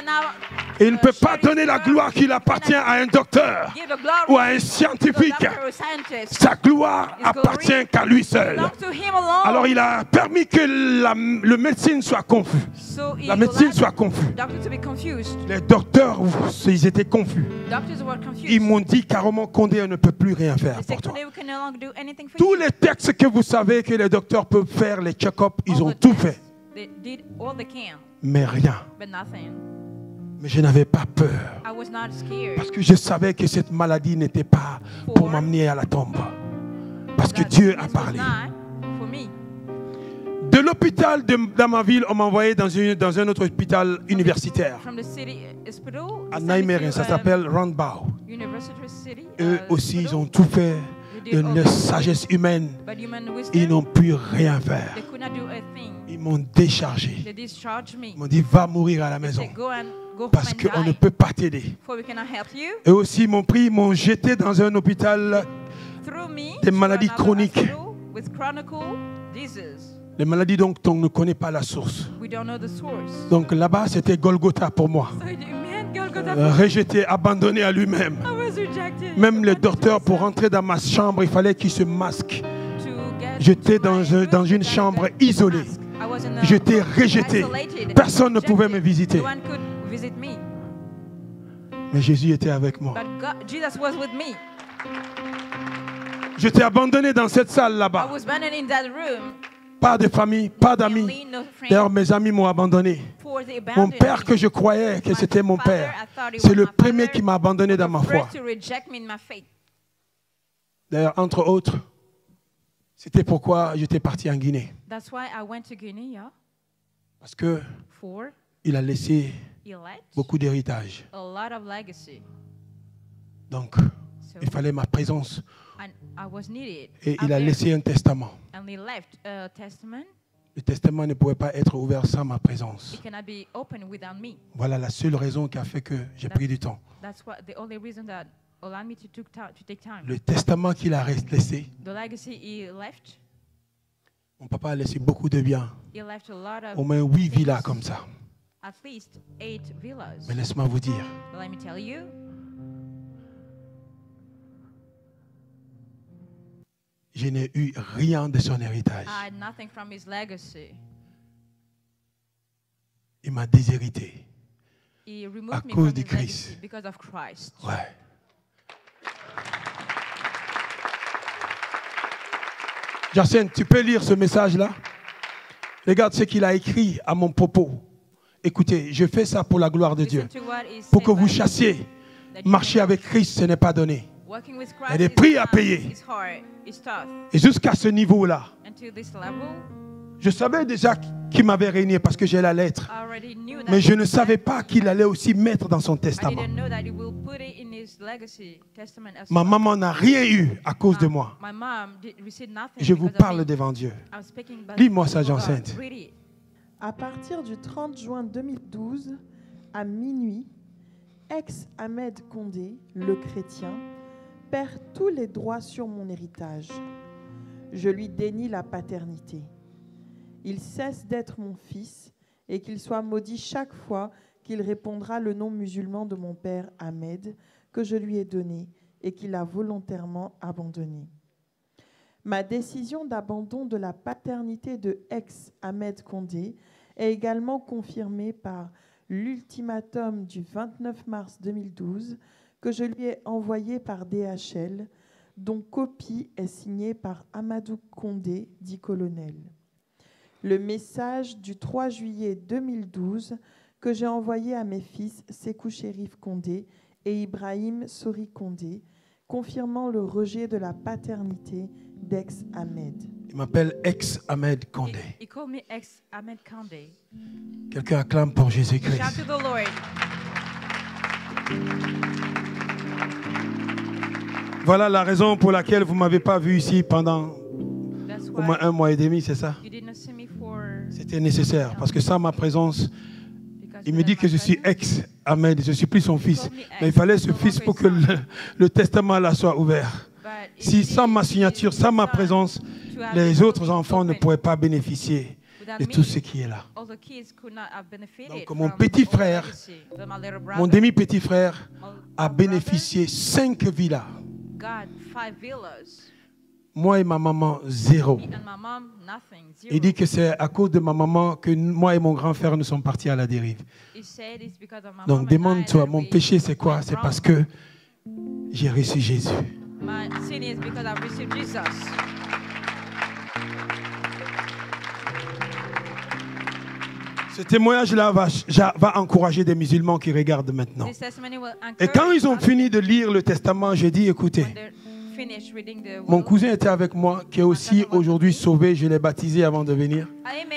Il ne peut pas donner la gloire qui appartient à un docteur ou à un scientifique. Sa gloire appartient qu'à lui seul. Alors il a permis que le médecine soit confus. La médecine soit confuse. Les docteurs, ils étaient confus. Ils m'ont dit carrément, Condé, on ne peut plus rien faire pour toi. Tous les textes que vous savez que les docteurs peuvent faire, les check-ups, ils ont tout fait. Mais rien. Mais je n'avais pas peur. Parce que je savais que cette maladie n'était pas pour m'amener à la tombe. Parce que Dieu a parlé. De l'hôpital dans ma ville, on m'a envoyé dans un autre hôpital universitaire. À Nijmegen, ça s'appelle Randbouw. Eux aussi, ils ont tout fait de leur sagesse humaine. Ils n'ont pu rien faire. Ils m'ont déchargé. Ils m'ont dit, va mourir à la maison. Parce qu'on ne peut pas t'aider. Eux aussi m'ont pris, ils m'ont jeté dans un hôpital des maladies chroniques. Les maladies dont on ne connaît pas la source. Donc là-bas, c'était Golgotha pour moi. Rejeté, abandonné à lui-même. Même le docteur, pour rentrer dans ma chambre, il fallait qu'il se masque. J'étais dans une chambre isolée. J'étais rejeté. Personne ne pouvait me visiter. Mais Jésus était avec moi. J'étais abandonné dans cette salle là-bas. Pas de famille, pas d'amis. D'ailleurs, mes amis m'ont abandonné. Mon père que je croyais que c'était mon père, c'est le premier qui m'a abandonné dans ma foi. D'ailleurs, entre autres, c'était pourquoi j'étais parti en Guinée. Parce que il a laissé beaucoup d'héritage. Donc, il fallait ma présence. Et il a laissé un testament. Le testament ne pouvait pas être ouvert sans ma présence. Voilà la seule raison qui a fait que j'ai pris du temps. Le testament qu'il a laissé, mon papa a laissé beaucoup de biens. Au moins 8 villas comme ça. Mais laisse-moi vous dire, je n'ai eu rien de son héritage. Il m'a déshérité à cause de Christ. Ouais. Jacinthe, tu peux lire ce message-là? Regarde ce qu'il a écrit à mon propos. Écoutez, je fais ça pour la gloire de Dieu. Pour que vous chassiez. Marcher avec Christ, ce n'est pas donné. Il y a des prix à payer. Et jusqu'à ce niveau-là, je savais déjà qu'il m'avait régné parce que j'ai la lettre. Mais je ne savais pas qu'il allait aussi mettre dans son testament. Ma maman n'a rien eu à cause de moi. Je vous parle devant Dieu. Lis-moi ça, Jacinthe. À partir du 30 juin 2012, à minuit, ex-Ahmed Condé, le chrétien, perd tous les droits sur mon héritage. Je lui dénie la paternité. Il cesse d'être mon fils et qu'il soit maudit chaque fois qu'il répondra le nom musulman de mon père Ahmed que je lui ai donné et qu'il a volontairement abandonné. Ma décision d'abandon de la paternité de ex-Ahmed Condé est également confirmée par l'ultimatum du 29 mars 2012 que je lui ai envoyé par DHL, dont copie est signée par Amadou Condé, dit colonel. Le message du 3 juillet 2012 que j'ai envoyé à mes fils Sékou Chérif Condé et Ibrahim Sori Condé, confirmant le rejet de la paternité d'ex-Ahmed. Il m'appelle ex-Ahmed Condé. He called me ex-Ahmed Condé. Quelqu'un acclame pour Jésus-Christ. Shout to the Lord. Voilà la raison pour laquelle vous ne m'avez pas vu ici pendant au moins 1 mois et demi, c'est ça? C'était nécessaire parce que sans ma présence, il me dit que je suis ex-Ahmed, je ne suis plus son fils. Mais il fallait ce fils pour que le testament là soit ouvert. Si sans ma signature, sans ma présence, les autres enfants ne pourraient pas bénéficier de tout ce qui est là. Donc mon petit frère, mon demi-petit frère a bénéficié 5 villas. Moi et ma maman, 0. Il dit que c'est à cause de ma maman que moi et mon grand frère nous sommes partis à la dérive. Donc demande-toi, mon péché c'est quoi? C'est parce que j'ai reçu Jésus. Ce témoignage-là va encourager des musulmans qui regardent maintenant. Et quand ils ont fini de lire le testament, j'ai dit, écoutez, mon cousin était avec moi, qui est aussi aujourd'hui sauvé. Je l'ai baptisé avant de venir.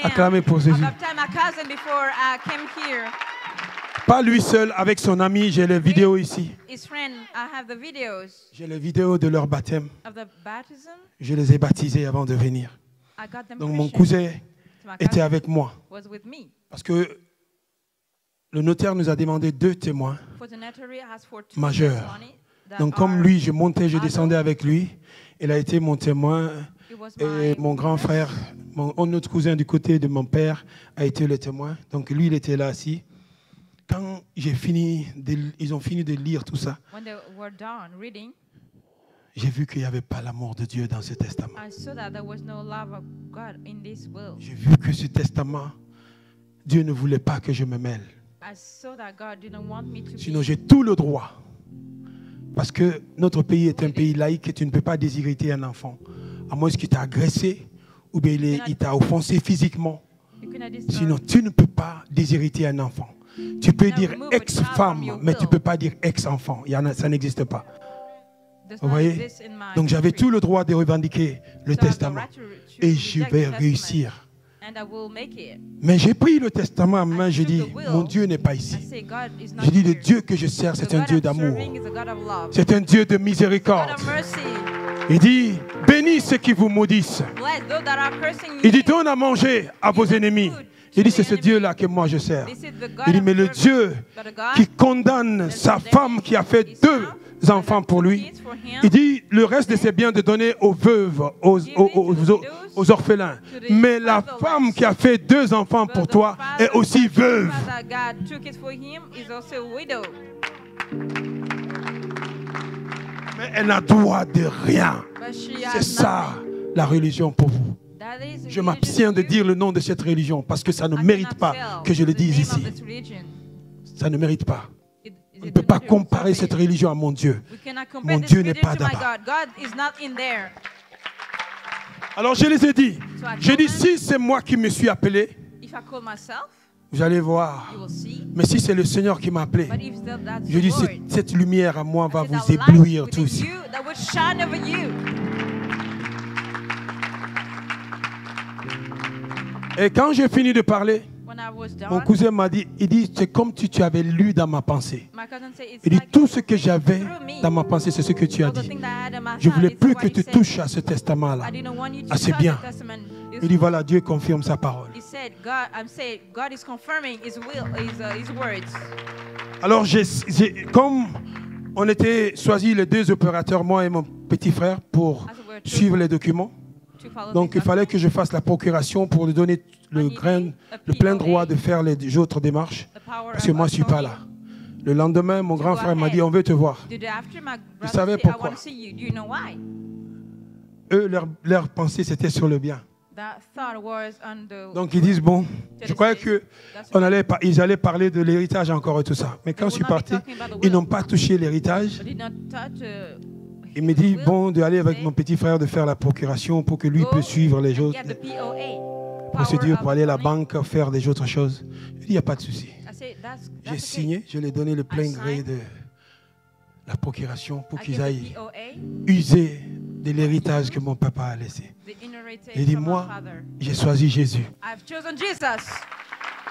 Acclamez pour Jésus. Pas lui seul, avec son ami. J'ai les vidéos ici. J'ai les vidéos de leur baptême. Je les ai baptisés avant de venir. Donc mon cousin était avec moi. Parce que le notaire nous a demandé 2 témoins majeurs. Donc comme lui, je montais, je descendais avec lui. Il a été mon témoin. Et mon grand frère, un autre cousin du côté de mon père, a été le témoin. Donc lui, il était là assis. Quand ils ont fini de lire tout ça, j'ai vu qu'il n'y avait pas l'amour de Dieu dans ce testament. J'ai vu que ce testament, Dieu ne voulait pas que je me mêle. Sinon, j'ai tout le droit. Parce que notre pays est un pays laïque et tu ne peux pas déshériter un enfant. À moins qu'il t'a agressé ou bien il t'a offensé physiquement. Sinon, tu ne peux pas déshériter un enfant. Tu peux dire ex-femme, mais tu ne peux pas dire ex-enfant. Ça n'existe pas. Vous voyez? Donc j'avais tout le droit de revendiquer le testament. Et je vais réussir. Mais j'ai pris le testament à main, j'ai dit, mon Dieu n'est pas ici. J'ai dit, le Dieu que je sers, c'est un Dieu d'amour. C'est un Dieu de miséricorde. Il dit, bénis ceux qui vous maudissent. Il dit, donne à manger à vos ennemis. Il dit, c'est ce Dieu-là que moi je sers. Il dit, mais le Dieu qui condamne sa femme qui a fait 2 enfants pour lui, il dit, le reste de ses biens de donner aux veuves, aux orphelins. Mais la femme qui a fait 2 enfants pour toi est aussi veuve. Mais elle n'a droit de rien. C'est ça la religion pour vous. Je m'abstiens de dire le nom de cette religion parce que ça ne mérite pas que je le dise ici. Ça ne mérite pas. On ne peut pas comparer cette religion à mon Dieu. Mon Dieu n'est pas là-bas. Alors je les ai dit. J'ai dit, si c'est moi qui me suis appelé, vous allez voir. Mais si c'est le Seigneur qui m'a appelé, je dis, cette lumière à moi va vous éblouir tous. Et quand j'ai fini de parler, mon cousin m'a dit, il dit, c'est comme si tu avais lu dans ma pensée. Il dit, tout ce que j'avais dans ma pensée, c'est ce que tu as dit. Je ne voulais plus que tu touches à ce testament-là. Ah, c'est bien. Il dit voilà, Dieu confirme sa parole. Alors, comme on était choisis les deux opérateurs, moi et mon petit frère, pour suivre les documents, donc il fallait que je fasse la procuration pour lui donner le plein droit de faire les autres démarches, parce que moi je ne suis pas là. Le lendemain, mon grand frère m'a dit, on veut te voir. Je savais pourquoi. Eux, leur pensée, c'était sur le bien. Donc ils disent, bon, je croyais qu'ils allaient parler de l'héritage encore et tout ça. Mais quand je suis parti, ils n'ont pas touché l'héritage. Il me dit, bon, d'aller avec mon petit frère de faire la procuration pour que lui puisse suivre les autres procédures pour aller à la banque, faire des autres choses. Il dit, il n'y a pas de souci. J'ai signé, je lui ai donné le plein gré de la procuration pour qu'ils aillent user de l'héritage que mon papa a laissé. Il dit, moi, j'ai choisi Jésus.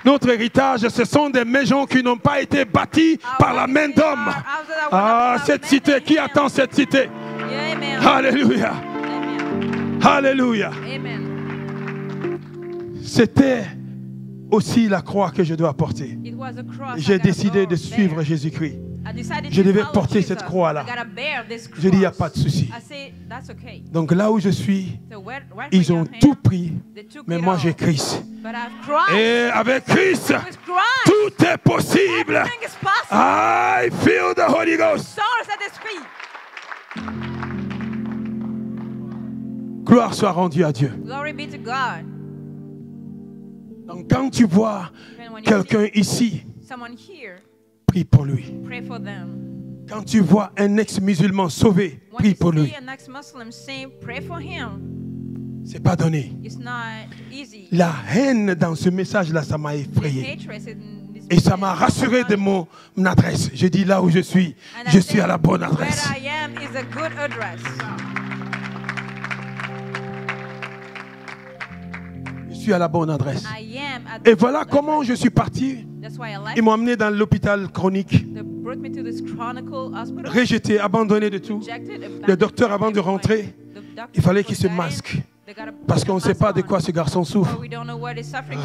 Notre héritage, ce sont des maisons qui n'ont pas été bâties par la main d'homme. Ah, cette cité, qui attend cette cité? Alléluia. Alléluia. C'était aussi la croix que je dois porter. J'ai décidé de suivre Jésus-Christ. Je devais porter cette croix-là. Je dis, il n'y a pas de souci. Donc là où je suis, ils ont tout pris, mais moi j'ai Christ. Et avec Christ, tout est possible. I feel the Holy Ghost. Gloire soit rendue à Dieu. Donc quand tu vois quelqu'un ici, prie pour lui. Quand tu vois un ex-musulman sauvé, prie pour lui. C'est pas donné. La haine dans ce message-là, ça m'a effrayé. Et ça m'a rassuré de mon adresse. Je dis là où je suis à la bonne adresse. Je suis à la bonne adresse. Et voilà comment je suis parti. Ils m'ont amené dans l'hôpital chronique. Rejeté, abandonné de tout. Le docteur, avant de rentrer, il fallait qu'il se masque. Parce qu'on ne sait pas de quoi ce garçon souffre.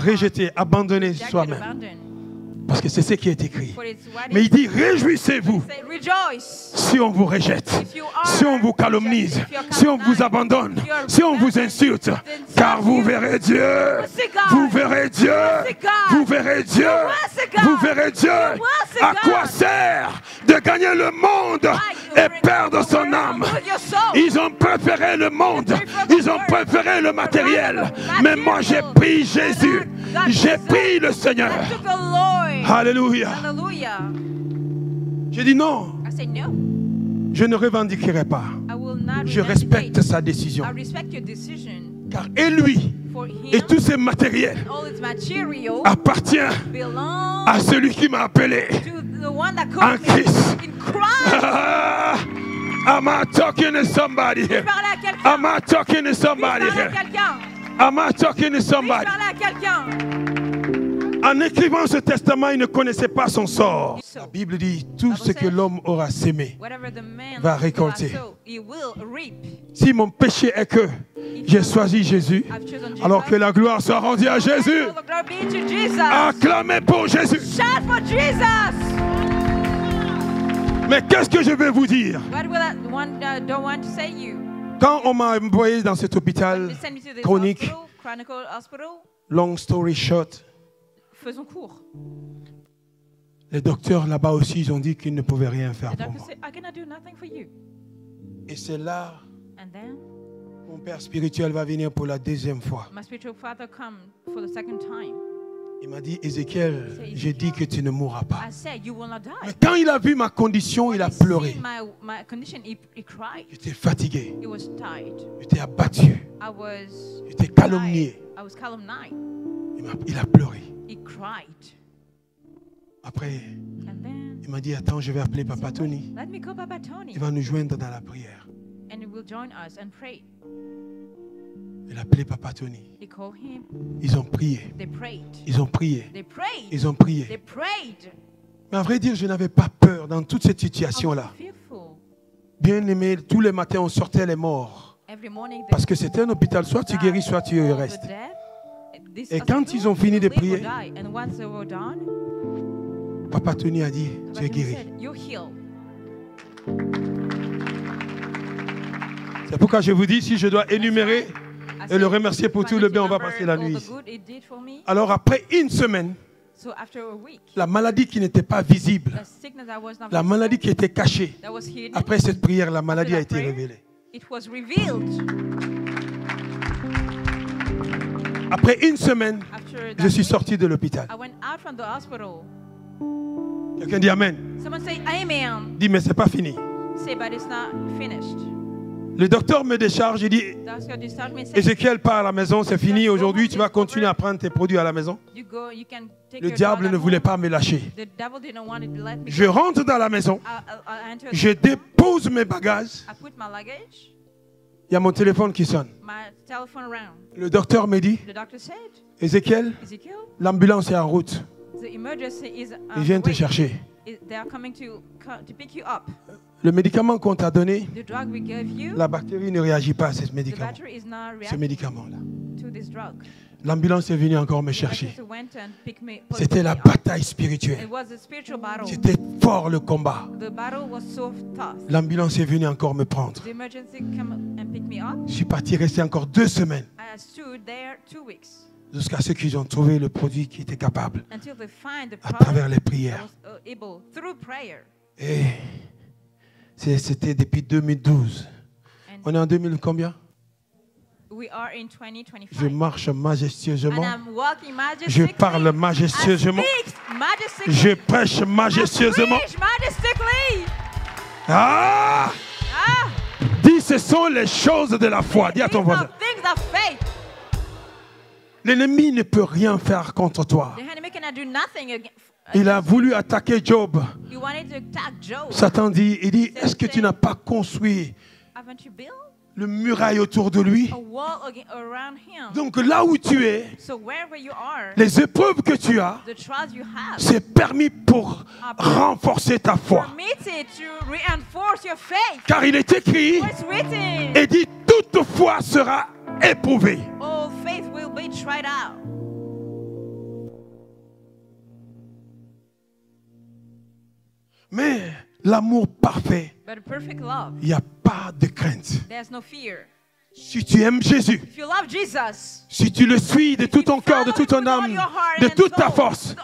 Rejeté, abandonné soi-même. Parce que c'est ce qui est écrit. Mais il dit, réjouissez-vous si on vous rejette, si on vous calomnie, si on vous abandonne, si on vous insulte. Car vous verrez Dieu, vous verrez Dieu, vous verrez Dieu, vous verrez Dieu. À quoi sert de gagner le monde et perdre son âme? Ils ont préféré le monde, ils ont préféré le matériel. Mais moi j'ai pris Jésus, j'ai pris le Seigneur. Alléluia. J'ai dit non. Je ne revendiquerai pas. Je respecte sa décision. Car et lui et tous ses matériels appartiennent à celui qui m'a appelé en Christ. Am I talking to somebody here? Am I talking to somebody here? Am I talking to somebody? En écrivant ce testament, il ne connaissait pas son sort. La Bible dit, tout ce que l'homme aura sémé va récolter. Si mon péché est que j'ai choisi Jésus, alors que la gloire soit rendue à Jésus, acclamez pour Jésus. Mais qu'est-ce que je vais vous dire? Quand on m'a envoyé dans cet hôpital chronique, long story short, faisons court. Les docteurs là-bas aussi, ils ont dit qu'ils ne pouvaient rien faire pour moi. Et c'est là mon père spirituel va venir pour la deuxième fois. Il m'a dit, Ézéchiel, j'ai dit que tu ne mourras pas. Mais quand il a vu ma condition, il a pleuré. J'étais fatigué. J'étais abattu. J'étais calomnié. Il a pleuré. Après, il m'a dit, attends, je vais appeler Papa Tony. Il va nous joindre dans la prière. Il a appelé Papa Tony. Ils ont prié. Ils ont prié. Ils ont prié. Mais à vrai dire, je n'avais pas peur dans toute cette situation-là. Bien aimé, tous les matins, on sortait les morts Parce que c'était un hôpital, soit tu guéris, soit tu restes. Et quand ils ont fini de prier, Papa Tony a dit, tu es guéri. C'est pourquoi je vous dis, si je dois énumérer et le remercier pour tout le bien, on va passer la nuit ici. Alors après une semaine, la maladie qui n'était pas visible, la maladie qui était cachée, après cette prière, la maladie a été révélée. Après une semaine, je suis sorti de l'hôpital. Quelqu'un dit Amen. Dit, mais ce n'est pas fini. Le docteur me décharge, il dit, Ézéchiel part à la maison, c'est fini, aujourd'hui tu vas continuer à prendre tes produits à la maison. Le diable ne voulait pas me lâcher. Je rentre dans la maison, je dépose mes bagages, il y a mon téléphone qui sonne. Le docteur me dit, Ézéchiel, l'ambulance est en route. Ils viennent te chercher. Le médicament qu'on t'a donné, la bactérie ne réagit pas à ce médicament-là. L'ambulance est venue encore me chercher. C'était la bataille spirituelle. C'était fort le combat. L'ambulance est venue encore me prendre. Je suis parti rester encore 2 semaines. Jusqu'à ce qu'ils ont trouvé le produit qui était capable à travers les prières. Et c'était depuis 2012. On est en 2000 combien? Je marche majestueusement. Je parle majestueusement. Je prêche majestueusement. Ah! Dis, ce sont les choses de la foi. Dis à ton voisin. L'ennemi ne peut rien faire contre toi. Il a voulu attaquer Job. Satan dit, est-ce que tu n'as pas construit le muraille autour de lui? Donc là où tu es, les épreuves que tu as, c'est permis pour renforcer ta foi. Car il est écrit, et dit, toute foi sera éprouvée. Mais l'amour parfait, il n'y a pas de crainte. Si tu aimes Jésus, si tu le suis de tout ton cœur, de toute ton âme, de toute ta force,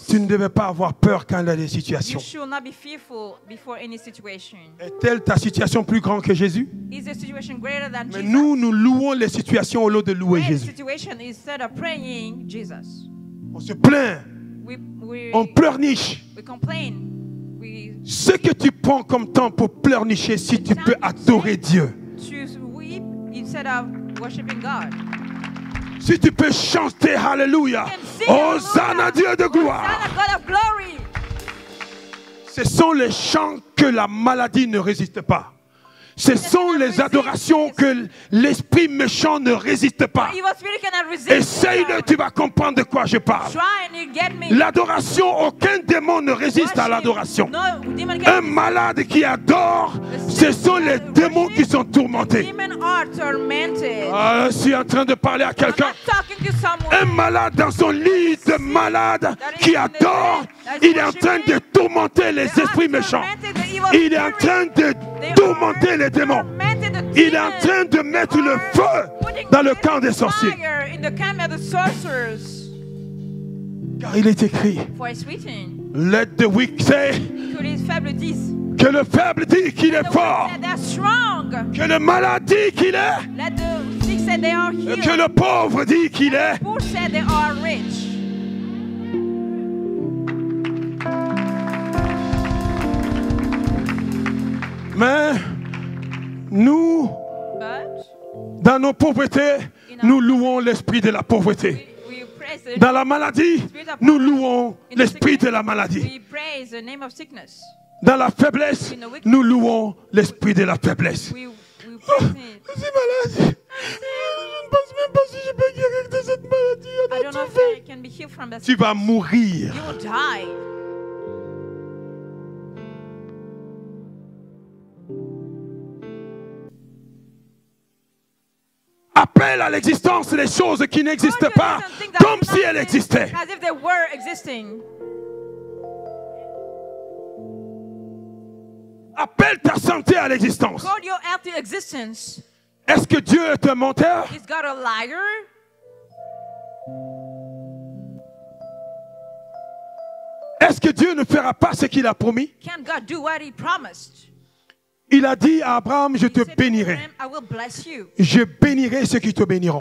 tu ne devais pas avoir peur quand il y a des situations. Est-elle ta situation plus grande que Jésus? Mais nous louons les situations au lieu de louer Jésus. On se plaint, on pleurniche. Ce que tu prends comme temps pour pleurnicher, si tu peux adorer Dieu. Si tu peux chanter Alléluia, Hosanna Dieu de gloire. Ce sont les chants que la maladie ne résiste pas. Ce sont les adorations que l'esprit méchant ne résiste pas. Essaye-le, tu vas comprendre de quoi je parle. L'adoration, aucun démon ne résiste à l'adoration. Un malade qui adore, ce sont les démons qui sont tourmentés. Je suis en train de parler à quelqu'un. Un malade dans son lit de malade qui adore, il est en train de tourmenter les esprits méchants. Il est en train de tourmenter les démons. Il est en train de mettre le feu dans le camp des sorciers. Car il est écrit, let the weak say, que le faible dit qu'il est fort, que le malade dit qu'il est, et que le pauvre dit qu'il est. Mais nous, dans nos pauvretés, nous louons l'esprit de la pauvreté. Dans la maladie, nous louons l'esprit de la maladie. Dans la faiblesse, nous louons l'esprit de la faiblesse. Oh, je suis malade. Je ne pense même pas si je peux guérir de cette maladie. Tu vas mourir. appelle à l'existence les choses qui n'existent pas comme si elles existaient. Appelle ta santé à l'existence. Est-ce que Dieu est un menteur? Est-ce que Dieu ne fera pas ce qu'il a promis? Il a dit à Abraham, je te bénirai. Je bénirai ceux qui te béniront.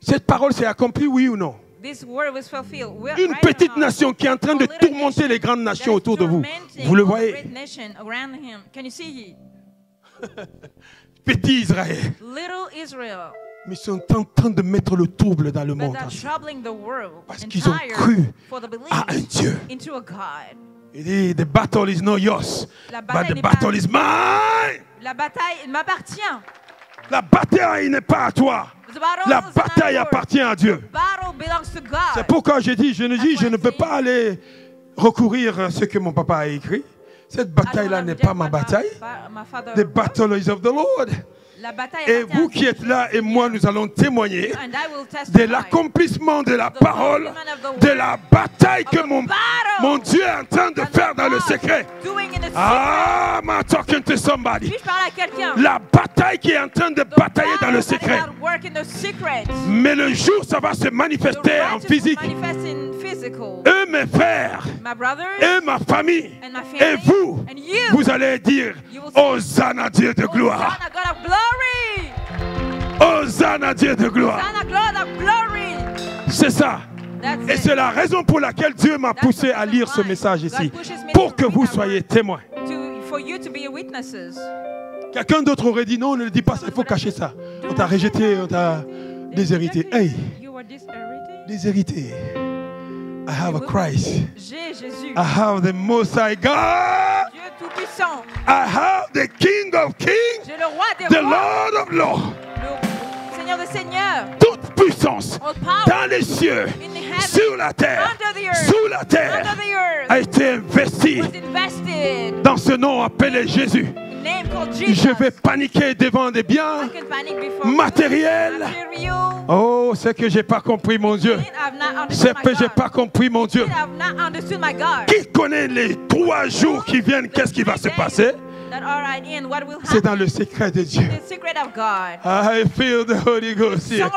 Cette parole s'est accomplie, oui ou non? Une petite nation qui est en train de tourmenter les grandes nations autour de vous. Vous le voyez? Petit Israël. Mais ils sont en train de mettre le trouble dans le monde entier. Parce qu'ils ont cru à un Dieu. Il dit, the battle is not yours, but the battle is mine. La bataille m'appartient. La bataille n'est pas à toi. La bataille appartient à Dieu. C'est pourquoi je ne peux pas aller recourir à ce que mon papa a écrit. Cette bataille-là n'est pas ma bataille. The battle is of the Lord. Et vous qui êtes là et moi, nous allons témoigner de l'accomplissement de la parole, de la bataille que mon Dieu est en train de faire dans le secret. Ah, I'm talking to somebody. La bataille qui est en train de batailler dans le secret. Mais le jour, ça va se manifester en physique. Eux, mes frères, et ma famille, et vous, vous allez dire, Hosanna Dieu de gloire. Hosanna Dieu de gloire. C'est ça. Et c'est la raison pour laquelle Dieu m'a poussé à lire ce message ici. Pour que vous soyez témoins. Quelqu'un d'autre aurait dit non, ne le dis pas ça, il faut cacher ça. On t'a rejeté, on t'a déshérité. Hey, déshérité. I have a Christ. I have the Most High God. I have the King of Kings, the Lord of Lords. Seigneur des Seigneurs. Toute puissance dans les cieux, sur la terre, sous la terre, a été investie dans ce nom appelé Jésus. Je vais paniquer devant des biens matériels. Oh, c'est que j'ai pas compris, mon Dieu. C'est que j'ai pas compris, mon Dieu. Qui connaît les 3 jours qui viennent? Qu'est-ce qui va se passer? C'est dans le secret de Dieu. I feel the Holy Ghost here.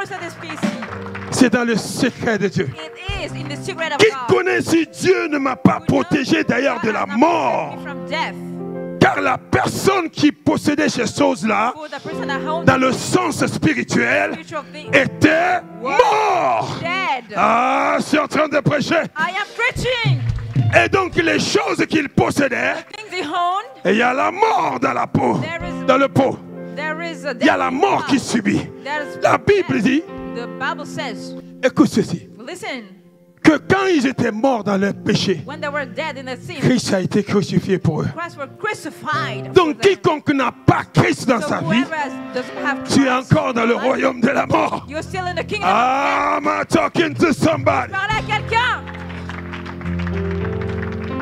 C'est dans le secret de Dieu. Qui connaît si Dieu ne m'a pas protégé d'ailleurs de la mort? Car la personne qui possédait ces choses-là, dans le sens spirituel, était mort. Ah, je suis en train de prêcher. Et donc les choses qu'il possédait, et il y a la mort dans la peau, dans le pot. Il y a la mort qui subit. La Bible dit, écoute ceci, que quand ils étaient morts dans leur péché, Christ a été crucifié pour eux. Donc quiconque n'a pas Christ dans sa vie, tu es encore dans le royaume de la mort. I'm talking to somebody.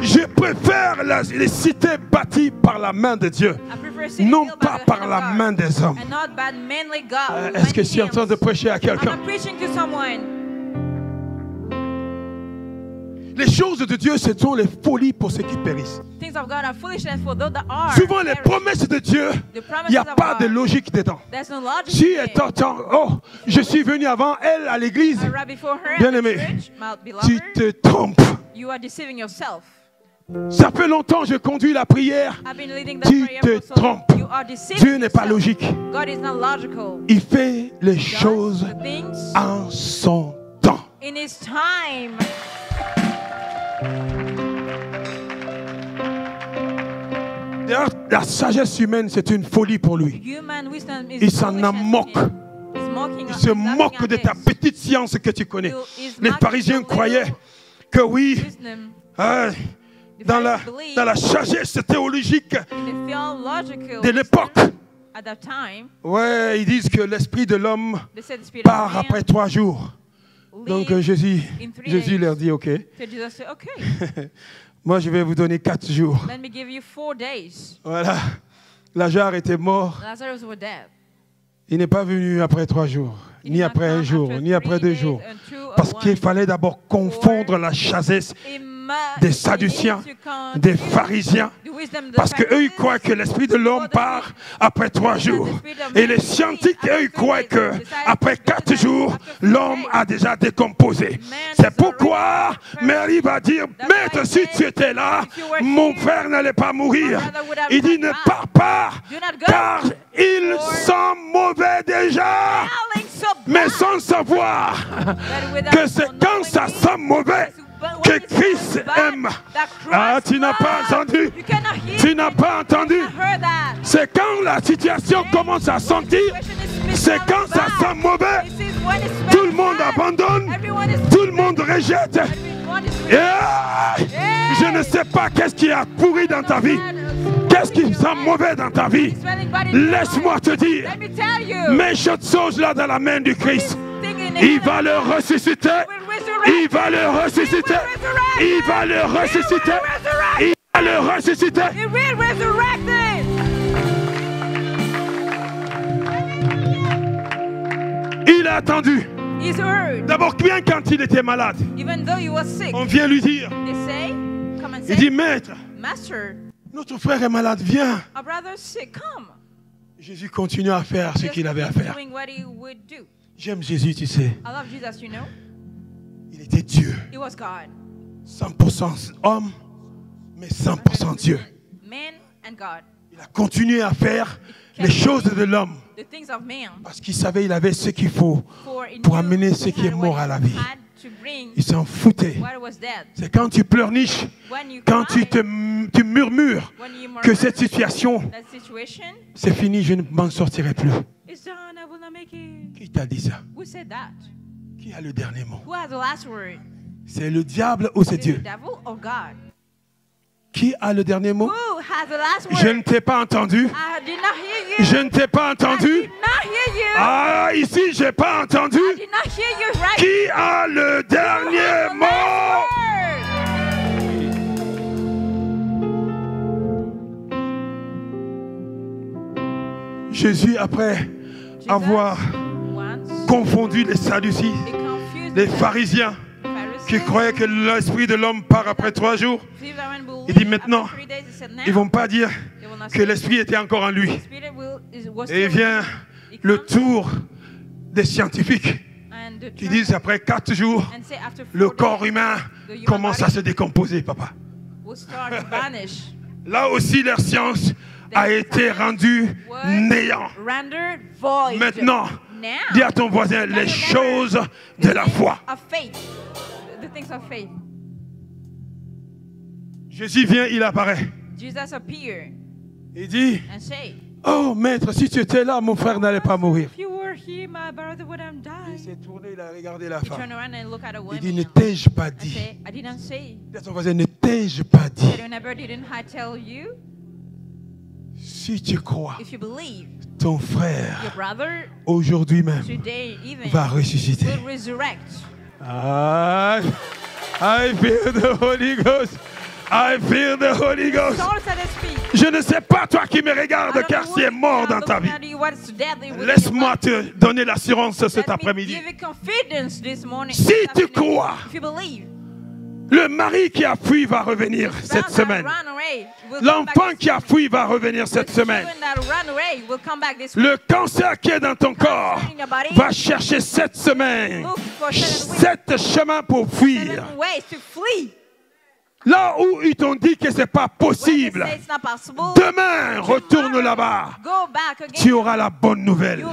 Je préfère les cités bâties par la main de Dieu, non pas par la main des hommes. Est-ce que je suis en train de prêcher à quelqu'un? Les choses de Dieu, ce sont les folies pour ceux qui périssent. Souvent, les promesses de Dieu, il n'y a pas de logique dedans. Si je suis venu avant elle à l'église, bien aimé, tu te trompes. Ça fait longtemps que je conduis la prière. Tu te trompes. Dieu n'est pas logique. Il fait les choses en son temps. D'ailleurs, la sagesse humaine, c'est une folie pour lui. Il s'en moque. Il se moque de ta petite science que tu connais. Les Parisiens croyaient que oui, dans la sagesse théologique de l'époque, ouais, ils disent que l'esprit de l'homme part après 3 jours. Donc Jésus leur dit OK. Moi, je vais vous donner 4 jours. Voilà. Lazare était mort. Il n'est pas venu après 3 jours, ni après un jour, ni après 2 jours. Parce qu'il fallait d'abord confondre la sagesse des Sadduciens, des pharisiens, parce qu'eux, ils croient que l'esprit de l'homme part après 3 jours. Et les scientifiques, eux, ils croient qu'après 4 jours, l'homme a déjà décomposé. C'est pourquoi Marie va dire, Maître, si tu étais là, mon frère n'allait pas mourir. Il dit, ne pars pas, car il sent mauvais déjà. Mais sans savoir que c'est quand ça sent mauvais que Christ aime. Ah, tu n'as pas entendu. Tu n'as pas entendu. C'est quand la situation commence à sentir. C'est quand ça sent mauvais. Tout le monde abandonne. Tout le monde rejette. Je ne sais pas qu'est-ce qui a pourri dans ta vie. Qu'est-ce qui sent mauvais dans ta vie? Laisse-moi te dire. Mets cette chose-là dans la main du Christ. Il va le ressusciter. Il va le ressusciter. Il va le ressusciter. Il va le ressusciter. Il a attendu. D'abord, bien quand il était malade, on vient lui dire. Il dit, Maître, notre frère est malade, viens. Jésus continue à faire ce qu'il avait à faire. J'aime Jésus, tu sais. Il était Dieu. 100% homme, mais 100% Dieu. Il a continué à faire les choses de l'homme. Parce qu'il savait qu'il avait ce qu'il faut pour amener ce qui est mort à la vie. Il s'en foutait. C'est quand tu pleurniches, quand tu murmures que cette situation, c'est fini, je ne m'en sortirai plus. Qui t'a dit ça? Qui a le dernier mot? C'est le diable ou c'est Dieu? Qui a le dernier mot? Je ne t'ai pas entendu. Je ne t'ai pas entendu. Ah, ici, je n'ai pas entendu. Qui a le dernier mot? Jésus, après avoir confondu les Sadduciens, les pharisiens, qui croyaient que l'esprit de l'homme part après 3 jours, il dit maintenant, ils ne vont pas dire que l'esprit était encore en lui. Et vient le tour des scientifiques qui disent après 4 jours, le corps humain commence à se décomposer, papa. Là aussi, leur science a été rendue néant. Maintenant, dis à ton voisin les choses de la foi. Jésus vient, il apparaît. Il dit, oh maître, si tu étais là, mon frère n'allait pas mourir. Il s'est tourné, il a regardé la femme. Il dit, ne t'ai-je pas dit? Dis à ton voisin, ne t'ai-je pas dit? Si tu crois, ton frère, aujourd'hui même, va ressusciter. I feel the Holy Ghost. I feel the Holy Ghost. Je ne sais pas toi qui me regardes car tu es mort dans ta vie. Laisse-moi te donner l'assurance cet après-midi. Si tu crois, le mari qui a fui va revenir cette semaine. L'enfant qui a fui va revenir cette semaine. Le cancer qui est dans ton corps va chercher cette semaine 7 chemins pour fuir. Là où ils t'ont dit que ce n'est pas possible, demain, retourne là-bas. Tu auras la bonne nouvelle.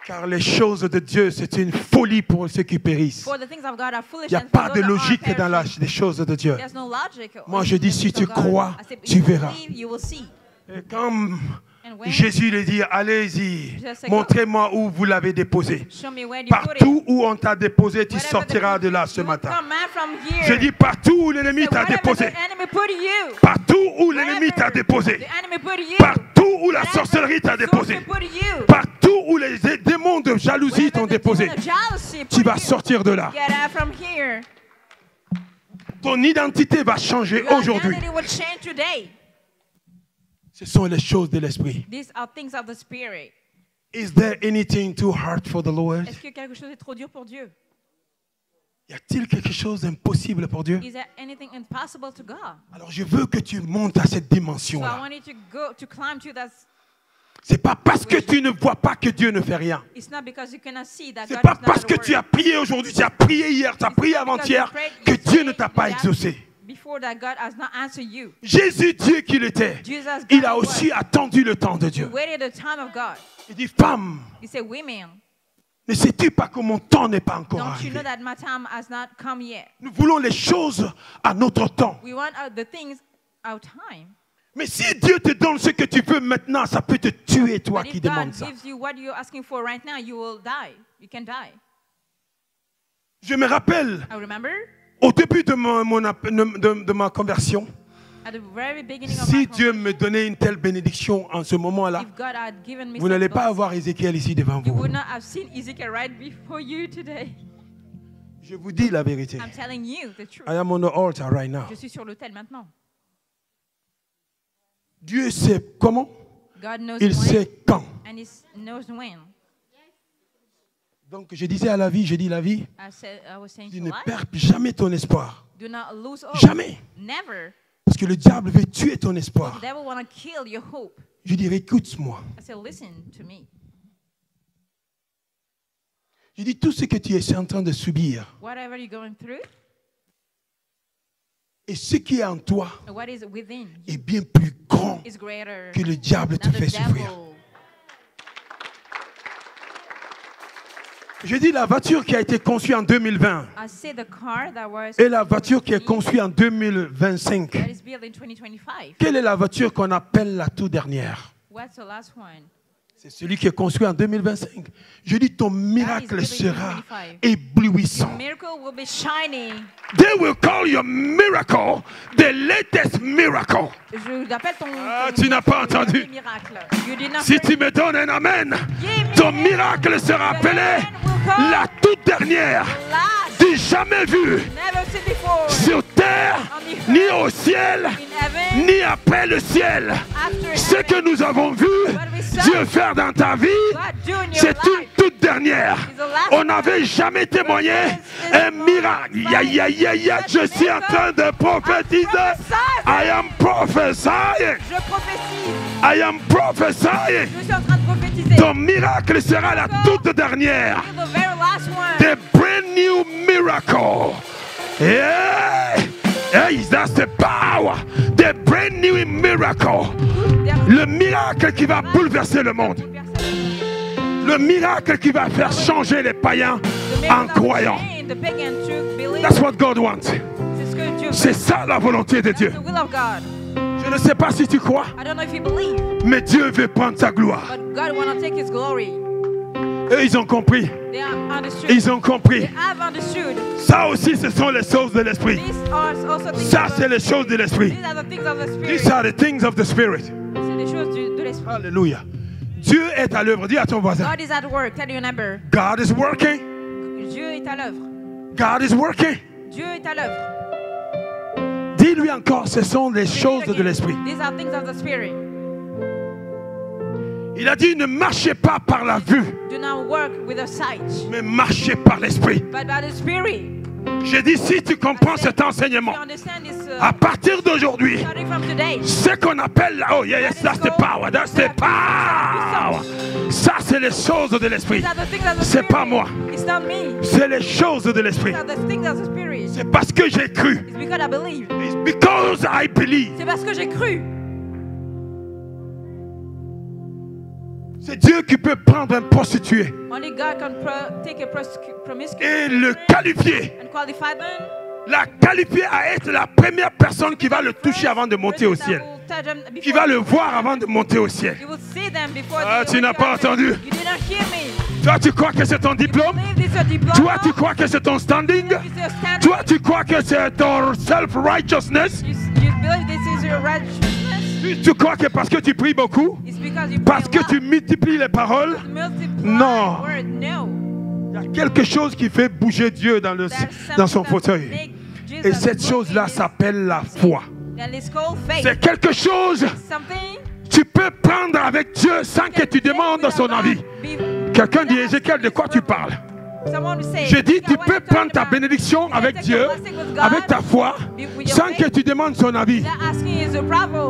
Car les choses de Dieu, c'est une folie pour ceux qui périssent. Il n'y a pas de logique dans les choses de Dieu. Moi, je dis, si tu crois, tu verras. Et quand Jésus lui dit, allez-y, montrez-moi où vous l'avez déposé. Partout où on t'a déposé, tu sortiras de là ce matin. Je dis partout où l'ennemi t'a déposé. Partout où l'ennemi t'a déposé. Partout où la sorcellerie t'a déposé. Partout où les démons de jalousie t'ont déposé. Tu vas sortir de là. Ton identité va changer aujourd'hui. Ce sont les choses de l'esprit. These are things of the spirit. Is there anything too hard for the Lord? Est-ce que quelque chose est trop dur pour Dieu? Y a-t-il quelque chose d'impossible pour Dieu? Is there anything impossible to God? Alors je veux que tu montes à cette dimension-là. So I want you to climb to that. C'est pas parce que tu ne vois pas que Dieu ne fait rien. It's not because you cannot see that C'est God pas is not parce at que work. tu as prié aujourd'hui, tu as prié hier, tu as prié avant-hier que Dieu ne t'a pas exaucé. Before that God has not answered you. Jésus, Dieu qu'il était, il a aussi attendu le temps de Dieu. He waited the time of God. Il dit, femme, He said, women, ne sais-tu pas que mon temps n'est pas encore don't you arrivé? know that my time has not come yet? Nous voulons les choses à notre temps. We want the things our time. Mais si Dieu te donne ce que tu veux maintenant, ça peut te tuer, toi But qui if God demandes ça. gives you what you're asking for right now, you will die. You can die. Je me rappelle, I remember au début de ma conversion, at the very beginning of si my Dieu conversion, me donnait une telle bénédiction en ce moment-là, if God had given me vous n'allez some pas blessing, avoir Ézéchiel ici devant you vous. would not have seen Ezekiel right before you today. Je vous dis la vérité. I'm telling you the truth. I am on the altar right now. Je suis sur l'autel maintenant. Dieu sait comment, God knows il when sait quand. and He knows when. Donc je disais à la vie, je dis la vie, I was saying tu to ne life, perds jamais ton espoir. do not lose hope. Jamais. Never. Parce que le diable veut tuer ton espoir. The devil want to kill your hope. Je dirais, écoute-moi. I said, listen to me. Je dis, tout ce que tu es en train de subir Whatever you're going through, et ce qui est en toi what is within est bien plus grand is greater que le diable te than the fait souffrir. devil. Je dis, la voiture qui a été conçue en 2020 I said the car that was et la voiture qui est conçue en 2025, that is built in 2025. quelle est la voiture qu'on appelle la toute dernière? What's the last one? C'est celui qui est construit en 2025. Je dis, ton miracle sera éblouissant. Miracle will be shining. They will call your miracle the latest miracle. Je l'appelle ton tu n'as pas entendu. miracle. You did not Si pray. tu me donnes un amen, ton miracle sera appelé la toute dernière, Last, du jamais vu never seen before. sur terre, ni au ciel, In heaven, ni après le ciel. after Ce que nous avons vu Dieu faire dans ta vie, God do in your c'est une life. toute dernière. On n'avait jamais témoigné un miracle. Je suis en train de prophétiser. I am prophesying. Je prophétise. I am prophesying. Je suis en train de prophétiser. Ton miracle sera la toute dernière. The very last one. The brand new miracle. Yeah. Hey, that's the power. The brand new miracle. Le miracle qui va bouleverser le monde. Le miracle qui va faire changer les païens en croyants. That's what God wants. C'est ça la volonté de Dieu. Je ne sais pas si tu crois, mais Dieu veut prendre sa gloire. Et ils ont compris. Ils ont compris. Ça aussi, ce sont les choses de l'esprit. Ça, c'est les choses de l'esprit. These are the things of the Spirit. C'est des choses de l'esprit. Alléluia. Dieu est à l'œuvre. Dis à ton voisin. God is at work. Tell your neighbor. God is working. Dieu est à l'œuvre. God is working. Dieu est à l'œuvre. Dis-lui encore, ce sont les choses de l'esprit. These are things of the spirit. Il a dit, ne marchez pas par la vue, Do not work with the sight, mais marchez par l'esprit. but by the spirit. J'ai dit, si tu comprends cet enseignement, You understand this? à partir d'aujourd'hui, Starting from today. ce qu'on appelle, oh yes, that's the power, that's the power. Ça, c'est les choses de l'esprit. These are the things of the C'est spirit. pas moi. It's not me. C'est les choses de l'esprit. These are the things of the spirit. C'est parce que j'ai cru. It's because I believe. It's because I believe. C'est parce que j'ai cru. C'est Dieu qui peut prendre un prostitué Only God can take a promiscuous et le qualifier. and qualify them. La qualifier à être la première personne qui va le toucher avant de monter au ciel. Qui va le voir avant de monter au ciel. You will see them before Ah, tu n'as pas entendu. You did not hear me. Toi, tu crois que c'est ton diplôme? Believe this is a diploma. Toi, tu crois que c'est ton standing? This is your standing. Toi, tu crois que c'est ton self-righteousness? You believe this is your righteousness. Tu crois que parce que tu pries beaucoup? It's because you Parce pray que a tu lot. multiplies les paroles? Multiply Non. word. No. Il y a quelque chose qui fait bouger Dieu dans son fauteuil. Et cette chose-là s'appelle la foi. And it's called faith. C'est quelque chose, Something Tu peux prendre avec Dieu sans que tu demandes son avis. Quelqu'un dit, Ézéchiel, de quoi tu parles? Je dis, tu peux prendre ta bénédiction avec Dieu, avec ta foi, sans que tu demandes son avis.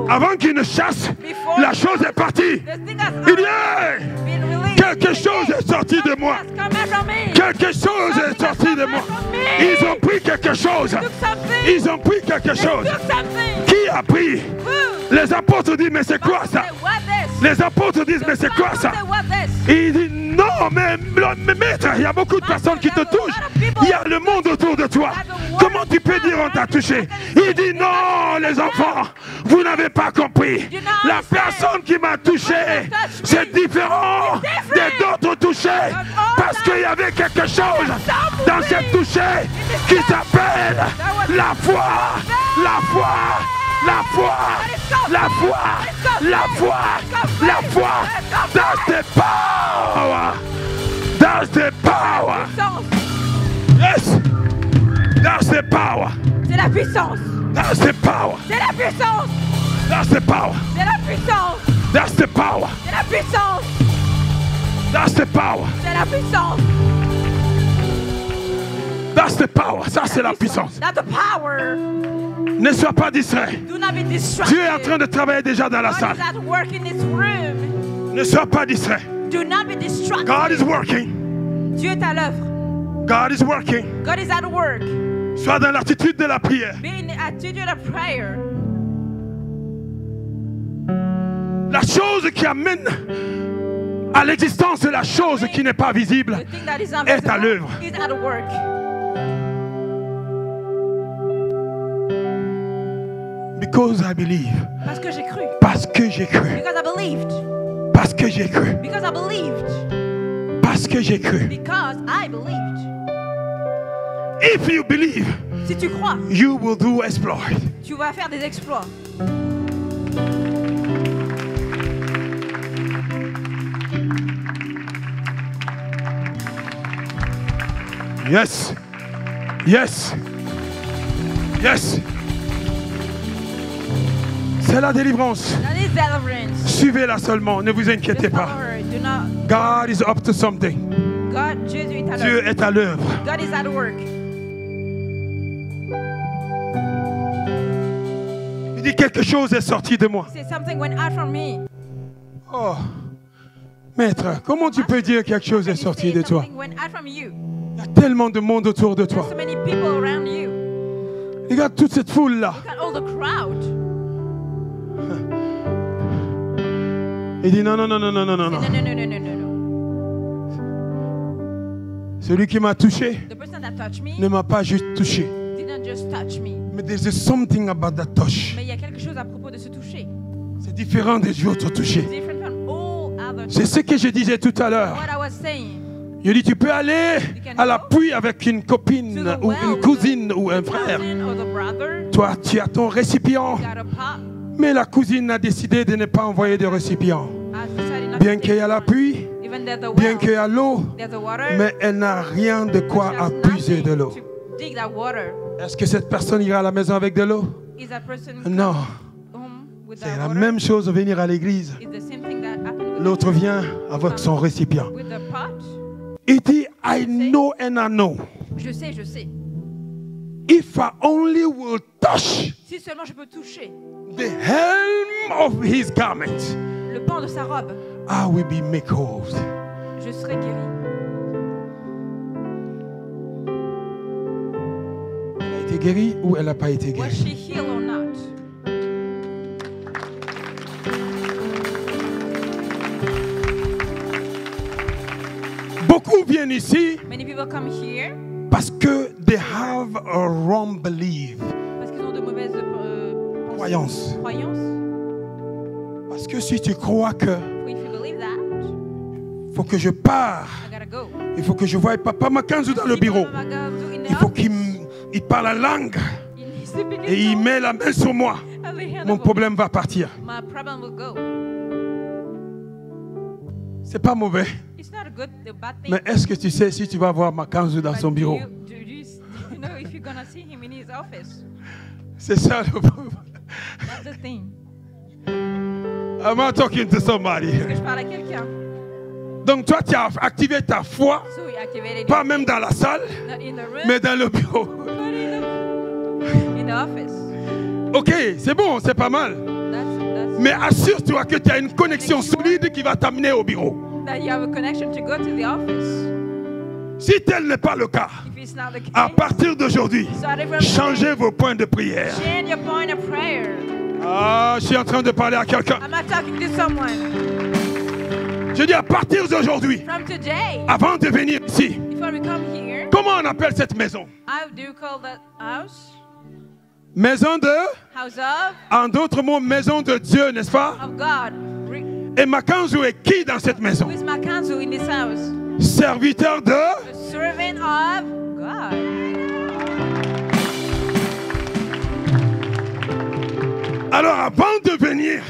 Avant qu'il ne chasse, la chose est partie. Il dit, quelque chose est sorti de moi. Quelque chose est sorti de moi. Ils ont pris quelque chose. Ils ont pris quelque chose. Qui a pris? Les apôtres disent, mais c'est quoi ça? Les apôtres disent, mais c'est quoi ça? Il dit, non, mais maître, il y a beaucoup de personnes qui te touchent. Il y a le monde autour de toi. Comment tu peux dire on t'a touché? Il dit, non, les enfants, vous n'avez pas compris. La personne qui m'a touché, c'est différent des autres touchés. Parce qu'il y avait quelque chose dans cette touchée qui s'appelle la foi. La foi. La foi, la foi, la foi, la foi. That's the power. That's the power. Yes. That's the power. C'est la puissance. That's the power. C'est la puissance. That's the power. C'est la puissance. That's the power. C'est la puissance. That's the power. C'est la puissance. That's the power. Ça c'est la puissance. That's the power. Ne sois pas distrait. Do not be distracted. Dieu est en train de travailler déjà dans la salle. God is at work in this room. Ne sois pas distrait. Do not be distracted. God is working. Dieu est à l'œuvre. God is working. God is at work. Sois dans l'attitude de la prière. Be in the attitude of prayer. La chose qui amène à l'existence de la chose qui n'est pas visible est à l'œuvre. Because I believe. Parce que j'ai cru. Parce que j'ai cru. Because I believed. Parce que j'ai cru. Because I believed. Parce que j'ai cru. Because I believed. If you believe, si tu crois, you will do exploit. Tu vas faire des exploits. Yes. Yes. Yes. C'est la délivrance. Suivez-la seulement, ne vous inquiétez pas. God is up to something. Dieu est à l'œuvre. God is at work. Il dit quelque chose est sorti de moi. Something went out from me. Oh, maître, comment tu peux dire quelque chose est sorti de toi? Il y a tellement de monde autour de toi. So many people around you. Regarde toute cette foule là. Look at all the crowd. Il dit non, non, non, non, non, non, non. No. Celui qui m'a touché ne m'a pas juste touché. Mais there's something about that touch. Mais il y a quelque chose à propos de ce toucher. C'est différent des autres touchés. C'est ce que je disais tout à l'heure. Je dis, tu peux aller à la pluie avec une copine ou une cousine ou un frère. Toi, tu as ton récipient. Mais la cousine a décidé de ne pas envoyer de récipient. Bien qu'il y ait la pluie, bien qu'il y ait l'eau, mais elle n'a rien de quoi à puiser de l'eau. Est-ce que cette personne ira à la maison avec de l'eau? Non. C'est la même chose de venir à l'église. L'autre vient avec son récipient. Il dit, I know and I know. Je sais. If I only will touch si seulement je peux toucher the hem of his garment, le pan de sa robe, I will be made whole. Je serai guéri. Elle a été guérie ou elle n'a pas été guérie? Was she healed or not? Beaucoup viennent ici Many people come here parce que they have a wrong belief. Parce qu'ils ont de mauvaises croyances. Parce que si tu crois que faut que je pars, il faut que je voie Papa Makanzu dans le bureau, il faut qu'il parle la langue et il met la main sur moi, mon problème va partir. C'est pas mauvais. Mais est-ce que tu sais si tu vas voir Makanzu dans son bureau? C'est ça le problème. Am I talking to somebody? Est-ce que je parle à quelqu'un? Donc toi, tu as activé ta foi, pas même dans la salle, mais dans le bureau. In the office. Ok, c'est bon, c'est pas mal. Mais assure-toi que tu as une connexion solide qui va t'amener au bureau. That you have a connection to go to the office. Si tel n'est pas le cas, à partir d'aujourd'hui, changez vos points de prière. Change your point of prayer. Ah, je suis en train de parler à quelqu'un. I'm not talking to someone. Je dis à partir d'aujourd'hui, avant de venir ici, comment on appelle cette maison? How do you call that house? Maison de? House of? En d'autres mots, maison de Dieu, n'est-ce pas? Of God. Et Makanzu est qui dans cette maison? Who is Makanzu in this house? Serviteur de? A servant of God. Alors avant de venir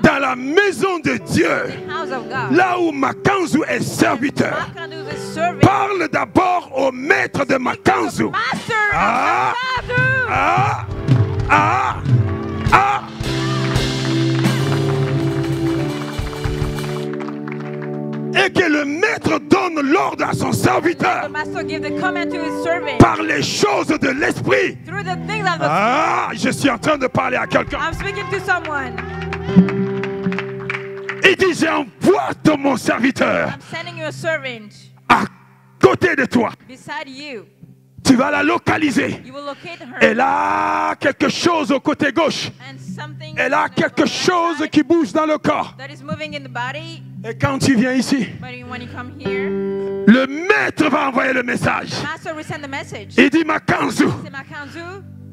dans la maison de Dieu, là où Makanzu est serviteur, parle d'abord au maître de Makanzu. Ah, ah, ah, ah. Et que le maître donne l'ordre à son serviteur par les choses de l'esprit. Ah, je suis en train de parler à quelqu'un. Il dit, j'envoie mon serviteur à côté de toi. Tu vas la localiser. Elle a quelque chose au côté gauche. Elle a quelque chose qui bouge dans le corps. Et quand tu viens ici, le maître va envoyer le message. Il dit, Makanzu,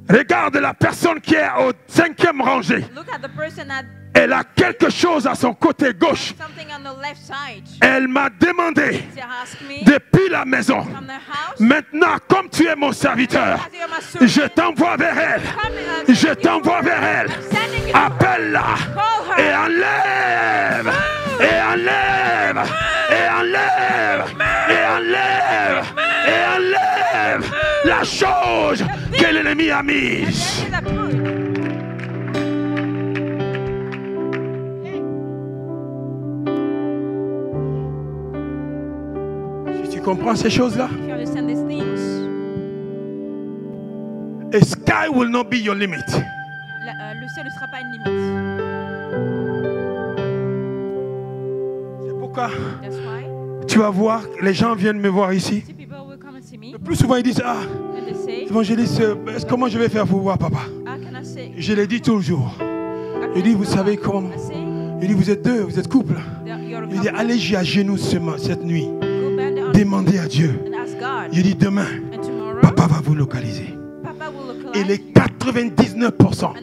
regarde la personne qui est au 5e rangée. Elle a quelque chose à son côté gauche. Elle m'a demandé depuis la maison. Maintenant, comme tu es mon serviteur, je t'envoie vers elle. Je t'envoie vers elle. Appelle-la et enlève. Et enlève. Et enlève. Et enlève. Et enlève la chose que l'ennemi a mise. Tu comprends ces choses-là? A sky will not be your limit. Le ciel ne sera pas une limite. C'est pourquoi tu vas voir, les gens viennent me voir ici. Le plus souvent ils disent, ah, évangéliste, comment je vais faire pour voir papa? Je l'ai dit toujours. Il dit, vous savez comment? Il dit, vous êtes deux, vous êtes couple. Il dit, allez à genoux cette nuit. Demandez à Dieu. Il dit, demain, papa va vous localiser. Et les 99%,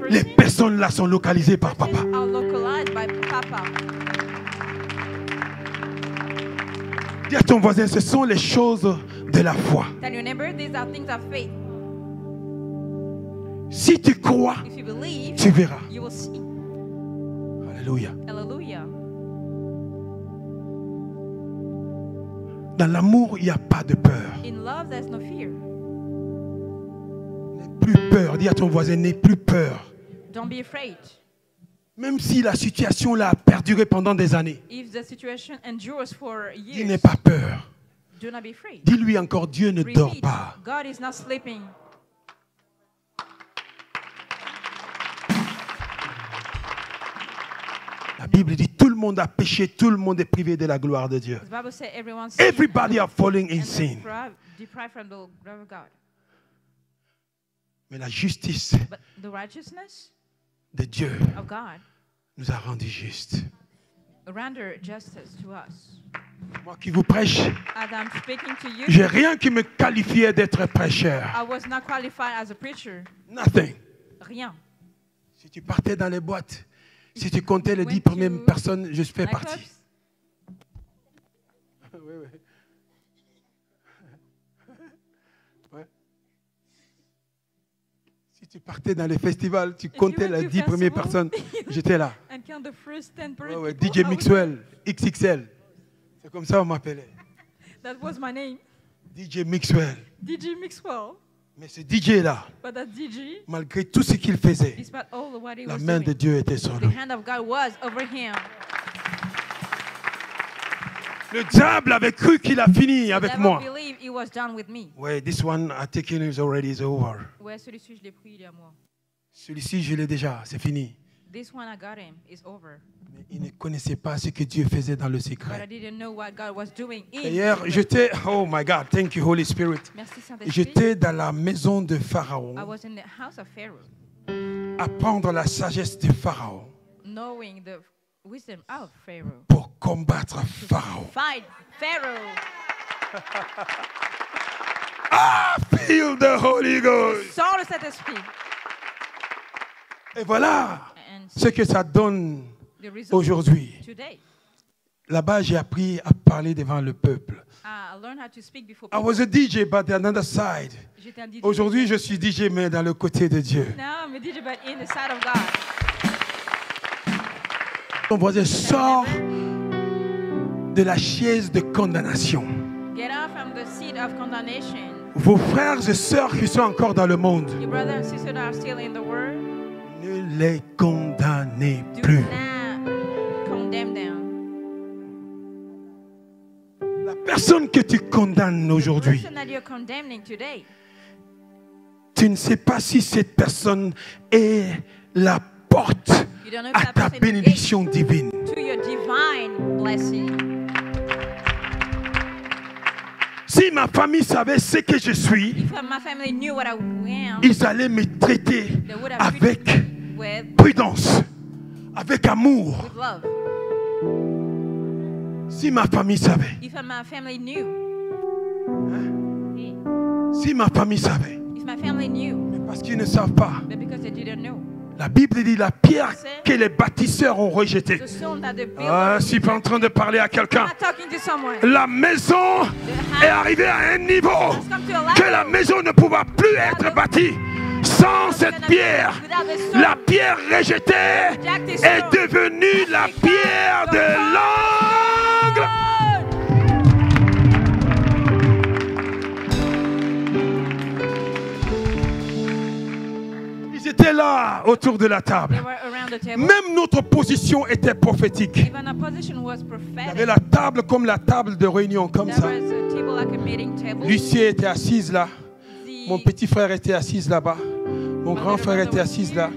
les personnes là sont localisées par papa. Dis à ton voisin, ce sont les choses de la foi. Si tu crois, tu verras. Alléluia. Dans l'amour, il n'y a pas de peur. N'aie plus peur. Dis à ton voisin, n'aie plus peur. Don't be afraid. Même si la situation là a perduré pendant des années. If the situation endures for years, il n'est pas peur. Do not be afraid. Dis-lui encore, Dieu ne dort pas. God is not sleeping. La Bible dit tout le monde a péché, tout le monde est privé de la gloire de Dieu. Everybody are falling in sin. Deprived from the glory of God. Mais la justice de Dieu nous a rendus justes. Render justice to us. Moi qui vous prêche, j'ai rien qui me qualifiait d'être prêcheur. I was not qualified as a preacher. Nothing. Rien. Si tu partais dans les boîtes, si tu comptais les 10 premières personnes, je fais partie. Oui, oui. Ouais. Si tu partais dans les festivals, tu comptais les 10 premières personnes, j'étais là. Ouais, ouais. DJ Mixwell, XXL. C'est comme ça qu'on m'appelait. That was my name. DJ Mixwell. DJ Mixwell. Mais ce DJ-là, malgré tout ce qu'il faisait, la main de Dieu était sur lui. Le diable avait cru qu'il a fini avec moi. Ouais, this one I taken is already is over. Ouais, celui-ci je l'ai pris il y a moi. Celui-ci je l'ai déjà, c'est fini. This one I got him, it's over. Mais il ne connaissait pas ce que Dieu faisait dans le secret. But I didn't know what God was doing in D'ailleurs, j'étais, oh my God, thank you Holy Spirit. Merci Saint-Esprit. J'étais dans la maison de Pharaon. I was in the house of Pharaoh. Apprendre la sagesse de Pharaon. Knowing the wisdom of Pharaoh. Pour combattre Pharaon. Fight Pharaoh. Ah, feel the Holy Ghost. Sors le Saint-Esprit. Et voilà ce que ça donne aujourd'hui. Là-bas, j'ai appris à parler devant le peuple. I was a DJ, but the another side. Aujourd'hui, je suis DJ, mais dans le côté de Dieu. Ton voisin sort de la chaise de condamnation. Vos frères et sœurs qui sont encore dans le monde, ne les condamnez plus. La personne que tu condamnes aujourd'hui, tu ne sais pas si cette personne est la porte à ta bénédiction divine. Si ma famille savait ce que je suis, ils allaient me traiter avec prudence, avec amour. Si ma famille savait, si ma famille savait, mais parce qu'ils ne savent pas. La Bible dit la pierre que les bâtisseurs ont rejetée. Je suis pas en train de parler à quelqu'un. La maison est arrivée à un niveau que la maison ne pouvait plus être bâtie sans cette pierre. La pierre rejetée est devenue la pierre de l'angle. Ils étaient là autour de la table. Même notre position était prophétique. Il y avait la table comme la table de réunion, comme ça. Lucie était assise là. Mon petit frère était assis là-bas. Mon grand frère était assis là.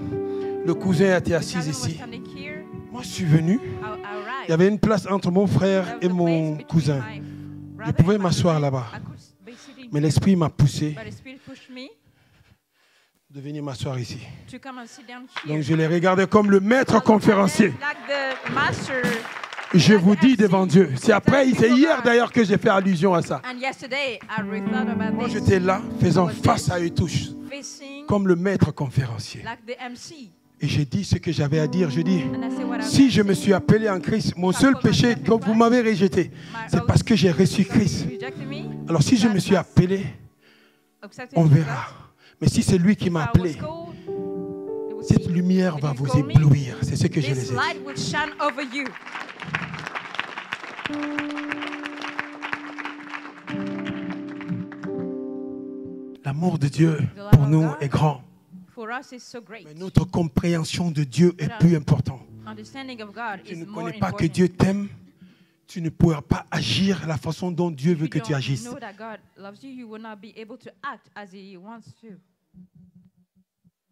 Le cousin était assis ici. Moi, je suis venu. Il y avait une place entre mon frère et mon cousin. Je pouvais m'asseoir là-bas. Mais l'esprit m'a poussé de venir m'asseoir ici. Donc je les regardais comme le maître conférencier. Je vous dis devant Dieu. C'est hier d'ailleurs que j'ai fait allusion à ça. Moi j'étais là, faisant face à eux tous, comme le maître conférencier. Et j'ai dit ce que j'avais à dire. Je dis, si je me suis appelé en Christ, mon seul péché, donc vous m'avez rejeté, c'est parce que j'ai reçu Christ. Alors si je me suis appelé, on verra. Mais si c'est lui qui m'a appelé, cette lumière va vous éblouir. C'est ce que je les ai dit. L'amour de Dieu pour nous est grand. Mais notre compréhension de Dieu est plus importante. Tu ne connais pas que Dieu t'aime, tu ne pourras pas agir la façon dont Dieu veut que tu agisses.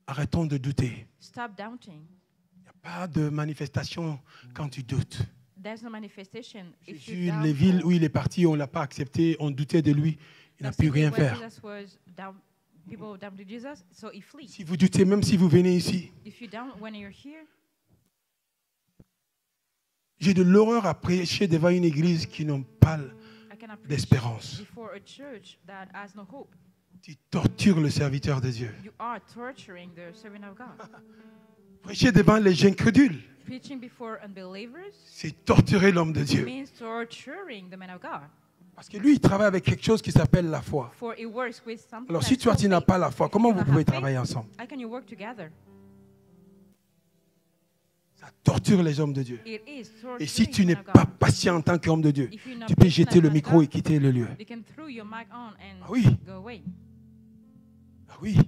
Arrêtons de douter. Il n'y a pas de manifestation quand tu doutes. Jésus, les villes où il est parti, on ne l'a pas accepté, on doutait de lui, il n'a pu rien faire. Si vous doutez, même si vous venez ici, j'ai de l'horreur à prêcher devant une église qui n'a pas d'espérance. Tu tortures le serviteur de Dieu. Prêcher devant les incrédules, c'est torturer l'homme de Dieu. Parce que lui, il travaille avec quelque chose qui s'appelle la foi. Alors si toi, tu n'as pas la foi, comment vous pouvez travailler ensemble? Ça torture les hommes de Dieu. Et si tu n'es pas patient en tant qu'homme de Dieu, tu peux jeter le micro et quitter le lieu. Ah oui. oui.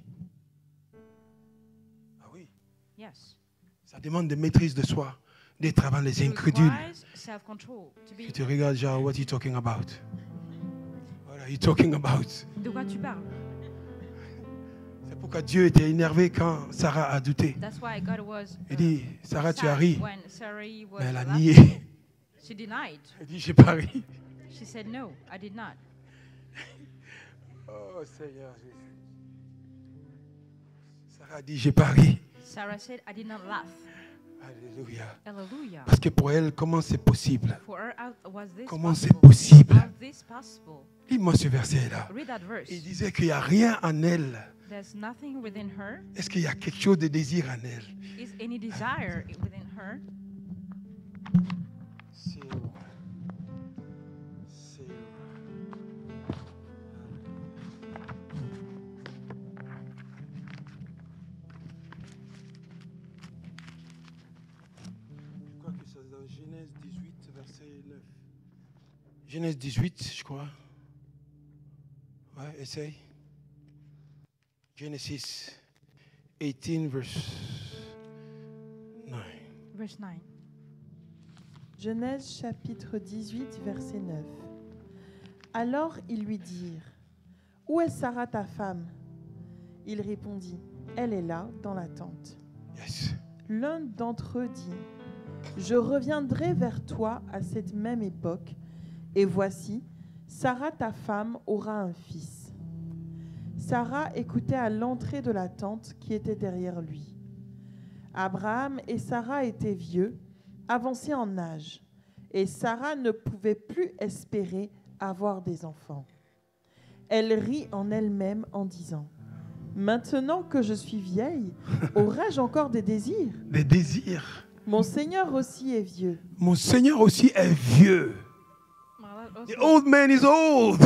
Ah oui. Yes. Ça demande de maîtrise de soi, d'être avant les incrédules. Tu te regardes, genre, what are you talking about? What are you talking about? De quoi tu parles? C'est pourquoi Dieu était énervé quand Sarah a douté. Il dit, Sarah, tu as ri. Mais elle a nié. She denied. Elle dit, j'ai pas ri. She said, no, I did not. Oh Seigneur Jésus. Sarah a dit, j'ai pas ri. Sarah said, I did not laugh. Alléluia. Hallelujah. Parce que pour elle, comment c'est possible? For her, was this Comment c'est possible? possible? How is this possible? Lis-moi ce verset-là. Read that verse. Il disait qu'il n'y a rien en elle. There's nothing within her. Est-ce qu'il y a quelque chose de désir en elle? Is any desire within her? Genèse 18, verset 9. Genèse 18, je crois. Ouais, essaye. Genesis 18, verse 9. Verse 9. Genèse chapitre 18, verset 9. Alors ils lui dirent, « Où est Sarah ta femme ?» Il répondit, « Elle est là, dans la tente. » Yes. L'un d'entre eux dit, « Je reviendrai vers toi à cette même époque, et voici, Sarah ta femme aura un fils. » Sarah écoutait à l'entrée de la tente qui était derrière lui. Abraham et Sarah étaient vieux, avancés en âge, et Sarah ne pouvait plus espérer avoir des enfants. Elle rit en elle-même en disant, « Maintenant que je suis vieille, aurai-je encore des désirs ? Des désirs. Mon Seigneur aussi est vieux. Mon Seigneur aussi est vieux. The old man is old.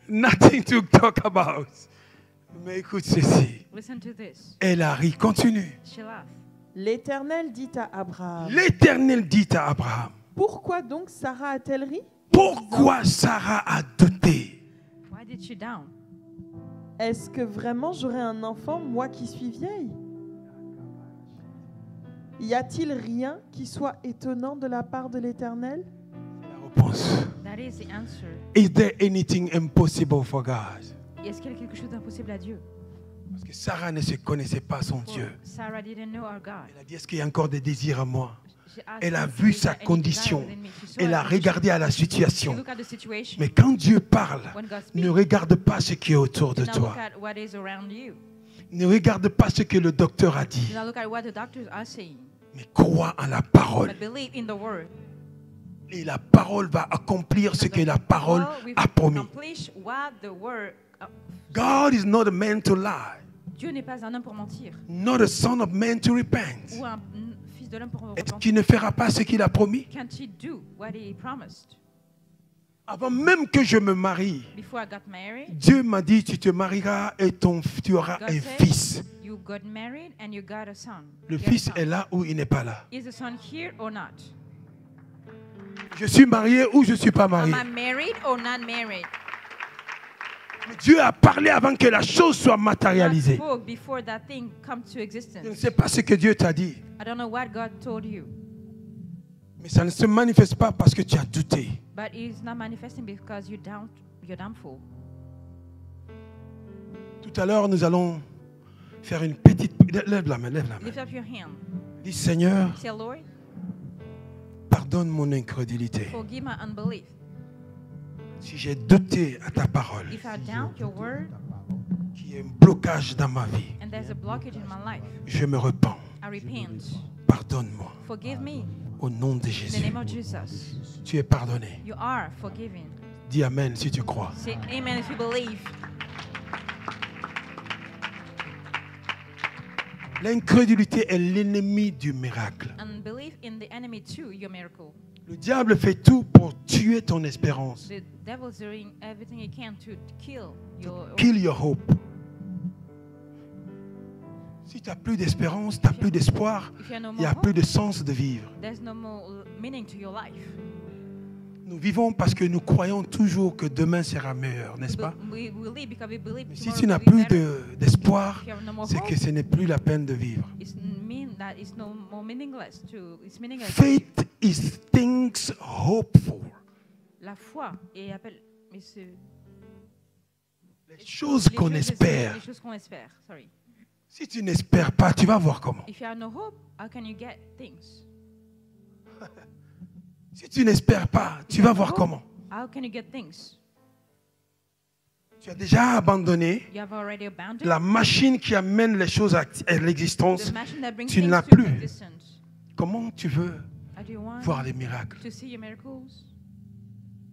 Nothing to talk about. Mais écoute ceci. Listen to this. Elle a ri. Continue. She laughed. L'Éternel dit à Abraham, L'Éternel dit à Abraham, « Pourquoi donc Sarah a-t-elle ri ? pourquoi Sarah a douté? Why did she down? Est-ce que vraiment j'aurai un enfant, moi qui suis vieille ? Y a-t-il rien qui soit étonnant de la part de l'Éternel ? » La réponse. That is the answer. Is there anything impossible for God? Est-ce qu'il y a quelque chose d'impossible à Dieu? Parce que Sarah ne se connaissait pas son For Dieu. Sarah didn't know our God. Elle a dit, est-ce qu'il y a encore des désirs à moi? She asked Elle a if vu there sa is any condition. desire within me. She saw Elle a her condition. regardé à la She situation. looked at the situation. Mais quand Dieu parle, When God ne speaks, regarde pas ce qui est autour de do not toi. look at what is around you. Ne regarde pas ce que le docteur a dit. Do not look at what the doctors are saying. Mais crois en la parole. But believe in the word. Et la parole va accomplir ce que la parole Word will a promis. accomplish what the word. God is not a man to lie, Dieu n'est pas un homme pour mentir, not a son of man to repent. ou un fils de l'homme pour Est-ce repentir. qu'il ne fera pas ce qu'il a promis? Can't he do what he promised? Avant même que je me marie, Before I got married, Dieu m'a dit, tu te marieras et tu auras God un said, fils. you got married and you got a son. Le You get a fils son. est là ou il n'est pas là? Is the son here or not? Je suis marié ou je ne suis pas marié? Am I married or not married? Mais Dieu a parlé avant que la chose soit God matérialisée. spoke before that thing come to Je ne existence. sais pas ce que Dieu t'a dit, I don't know what God told you, mais ça ne se manifeste pas parce que tu as douté. but it's not manifesting because you're doubtful. Tout à l'heure, nous allons faire une petite... Lève la main, lève la main. Lift up your hand. Dis, Seigneur, Say, Lord, pardonne mon incrédulité. forgive my unbelief. Si j'ai douté à ta parole, If I doubt your word qu'il y a un blocage dans ma vie, and there's a blockage in my life, je me repens. I repent. Pardonne-moi. Forgive me. Au nom de In the Jésus, name of Jesus. tu es pardonné. You are forgiven. Dis Amen si tu crois. Say amen if you believe. L'incrédulité est l'ennemi du miracle. And believe in the enemy too, your miracle. Le diable fait tout pour tuer ton espérance. The devil's doing everything he can to kill your Kill your hope. Si tu n'as plus d'espérance, tu n'as plus d'espoir, If you have no il more n'y a hope, plus de sens de vivre. there's no more meaning to your life. Nous vivons parce que nous croyons toujours que demain sera meilleur, n'est-ce pas? Mais si tu n'as plus d'espoir, c'est que ce n'est plus la peine de vivre. Faith is things hoped for. La foi est les choses qu'on espère. Si tu n'espères pas, tu vas voir comment. If you have no hope, how can you get things? Si tu n'espères pas, tu vas voir comment. How can you get things? Tu as déjà abandonné la machine qui amène les choses à l'existence. Tu ne l'as plus. Comment tu veux voir les miracles?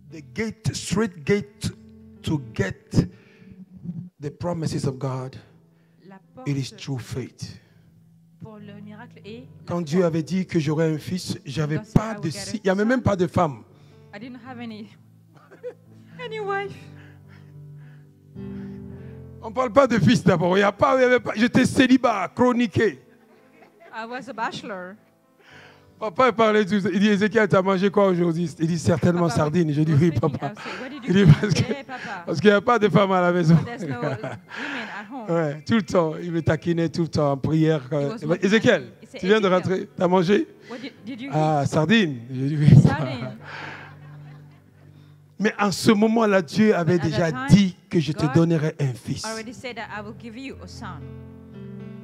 The gate, straight gate to get the promises of God, it is through faith. Quand Dieu avait dit que j'aurais un fils, j'avais pas de il n'y avait même pas de femme. I didn't have any wife. On ne parle pas de fils d'abord. J'étais célibat, chroniqué. I was a bachelor. Papa parlait tout ça. Il dit, Ézéchiel, tu as mangé quoi aujourd'hui? Il dit, certainement sardines. Je dis, oui, papa. Il dit, parce qu'il n'y a pas de femme à la maison. Ouais, tout le temps. Il me taquinait tout le temps en prière. Ézéchiel, tu viens de rentrer? Tu as mangé? Ah, sardines. Je dis, oui. Mais en ce moment-là, Dieu avait déjà dit que je te donnerais un fils.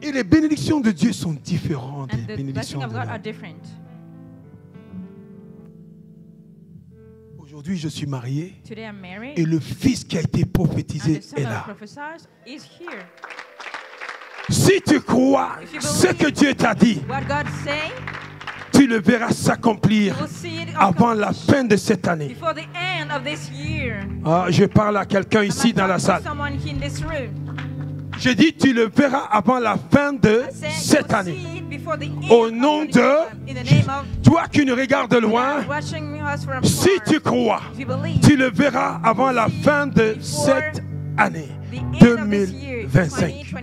Et les bénédictions de Dieu sont différentes des bénédictions de l'homme. Aujourd'hui, je suis marié et le fils qui a été prophétisé est là. Si tu crois ce que Dieu t'a dit, tu le verras s'accomplir avant la fin de cette année. Ah, je parle à quelqu'un ici dans la salle. J'ai dit, tu le verras avant la fin de cette année. Au nom de toi qui nous regardes loin, si tu crois, tu le verras avant la fin de cette année 2025.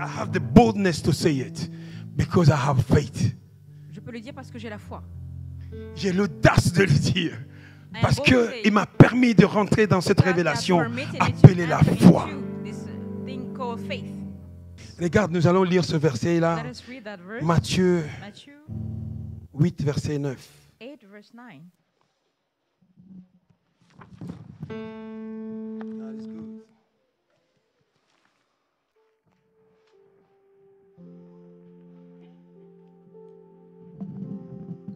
I have the boldness to say it because I have faith. Je peux le dire parce que j'ai la foi. J'ai l'audace de le dire. Parce qu'il m'a permis de rentrer dans cette révélation appelée la foi. Regarde, nous allons lire ce verset-là. Matthieu 8, verset 9.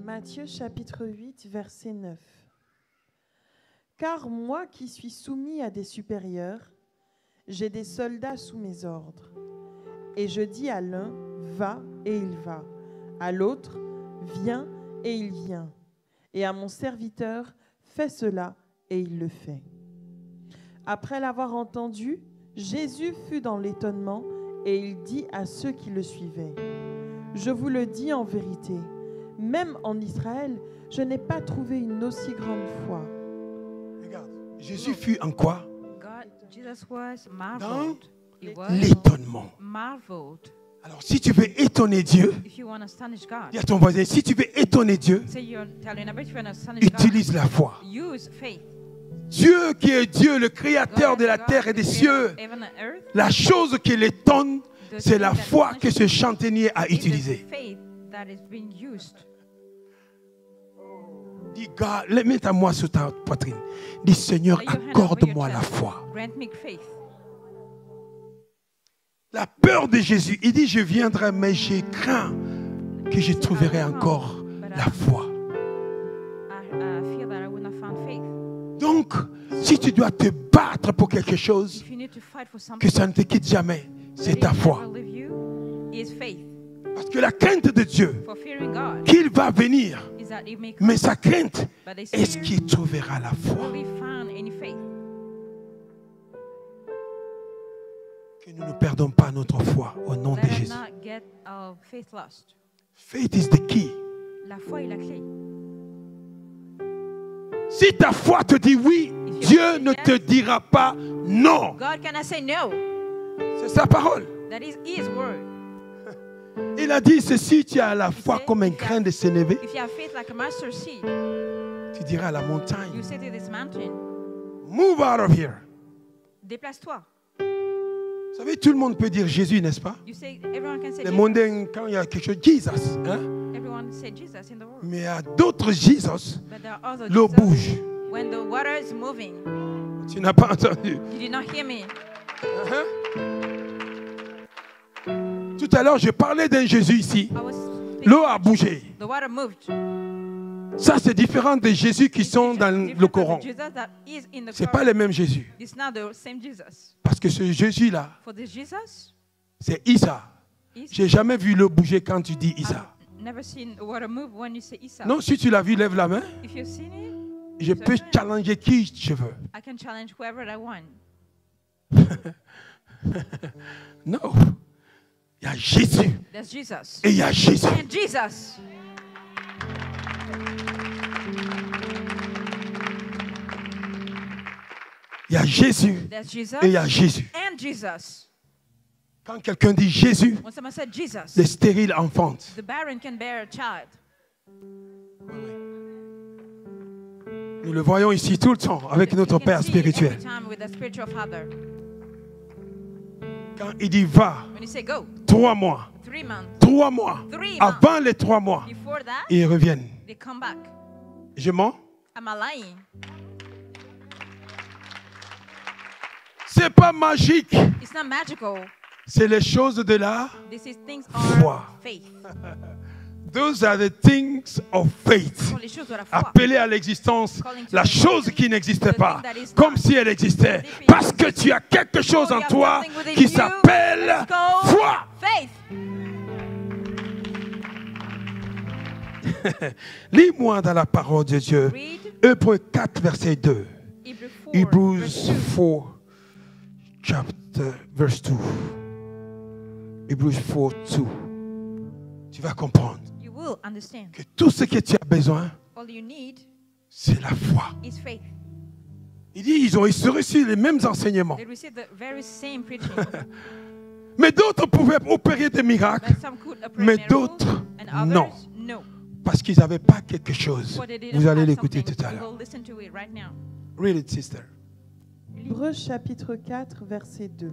Matthieu chapitre 8, verset 9. Car moi qui suis soumis à des supérieurs, j'ai des soldats sous mes ordres. Et je dis à l'un, va, et il va. À l'autre, viens, et il vient. Et à mon serviteur, fais cela, et il le fait. Après l'avoir entendu, Jésus fut dans l'étonnement, et il dit à ceux qui le suivaient, je vous le dis en vérité, même en Israël, je n'ai pas trouvé une aussi grande foi. Jésus fut en quoi? Dans l'étonnement. Alors, si tu veux étonner Dieu, dis à ton voisin, si tu veux étonner Dieu, utilise la foi. Dieu qui est Dieu, le créateur de la terre et des cieux, la chose qui l'étonne, c'est la foi que ce chantenier a utilisée. Dis, God, mets à moi sur ta poitrine. Dis, Seigneur, accorde-moi la foi. La peur de Jésus, il dit, je viendrai, mais j'ai craint que je trouverai encore la foi. Donc, si tu dois te battre pour quelque chose, que ça ne te quitte jamais, c'est ta foi. Parce que la crainte de Dieu, qu'il va venir, mais sa crainte, est-ce qu'il trouvera la foi? Que nous ne perdons pas notre foi au nom de Jésus. Faith is the key. La foi est la clé. Si ta foi te dit oui, Dieu ne te dira pas non. God cannot say no. C'est sa parole. That is His word. Il a dit ceci, tu as la foi comme un grain de sénévé. Tu diras à la montagne, move out of here. Déplace-toi. Vous savez, tout le monde peut dire Jésus, n'est-ce pas? Les mondains, quand il y a quelque chose, Jesus. Hein? Mais il y a d'autres Jesus, l'eau bouge. When the water is moving. Tu n'as pas entendu? You did not hear me. Tout à l'heure, je parlais d'un Jésus ici. L'eau a bougé. The water moved. Ça, c'est différent des Jésus qui sont dans le Coran. Ce n'est pas le même Jésus. Parce que ce Jésus-là, c'est Isa. Je n'ai jamais vu l'eau bouger quand tu dis Isa. Non, si tu l'as vu, lève la main. Je peux challenger qui je veux. Non. Il y a Jésus. Et il y a Jésus. Il y a Jésus. Et il y a Jésus. Quand quelqu'un dit Jésus, les stériles enfantent. Nous le voyons ici tout le temps avec notre Père spirituel. Quand il dit va, 3 mois, 3 mois, avant les 3 mois, ils reviennent. Je mens? C'est pas magique. C'est les choses de la foi. Those are the things of faith. Appeler à l'existence la chose qui n'existait pas, comme si elle existait. Parce que tu as quelque chose en toi qui s'appelle foi. Lis-moi dans la parole de Dieu. Hébreux 4, verset 2. Hebrews 4, chapter, verse 2. Hebrews 4, 2. Tu vas comprendre que tout ce que tu as besoin, c'est la foi. Il dit, ils ont reçu les mêmes enseignements. Mais d'autres pouvaient opérer des miracles, mais d'autres, non. Parce qu'ils n'avaient pas quelque chose. Vous allez l'écouter tout à l'heure. Read it, sister. Hébreux chapitre 4, verset 2.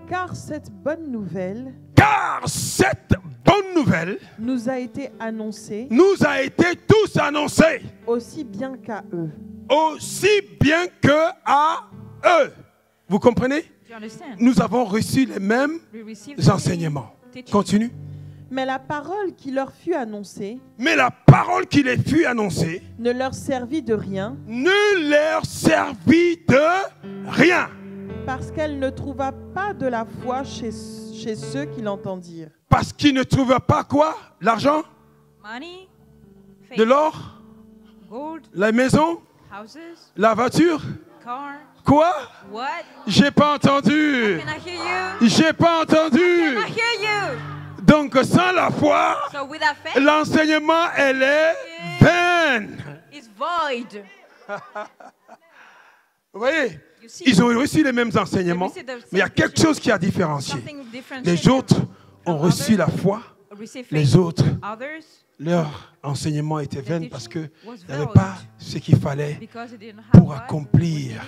Car cette bonne nouvelle nous a été annoncée, nous a été tous annoncée, aussi bien qu'à eux. Aussi bien que à eux. Vous comprenez? Nous avons reçu les mêmes enseignements. Continue. Mais la parole qui leur fut annoncée, ne leur servit de rien. Parce qu'elle ne trouva pas de la foi chez ceux qui l'entendirent. Parce qu'ils ne trouvaient pas quoi? L'argent? De l'or? La maison? La voiture? Quoi? J'ai pas entendu. J'ai pas entendu. Donc sans la foi, l'enseignement, elle est vaine. Vous voyez? Ils ont reçu les mêmes enseignements, mais il y a quelque chose qui a différencié. Les autres ont reçu la foi, les autres, leur enseignement était vain parce qu'il n'y avait pas ce qu'il fallait pour accomplir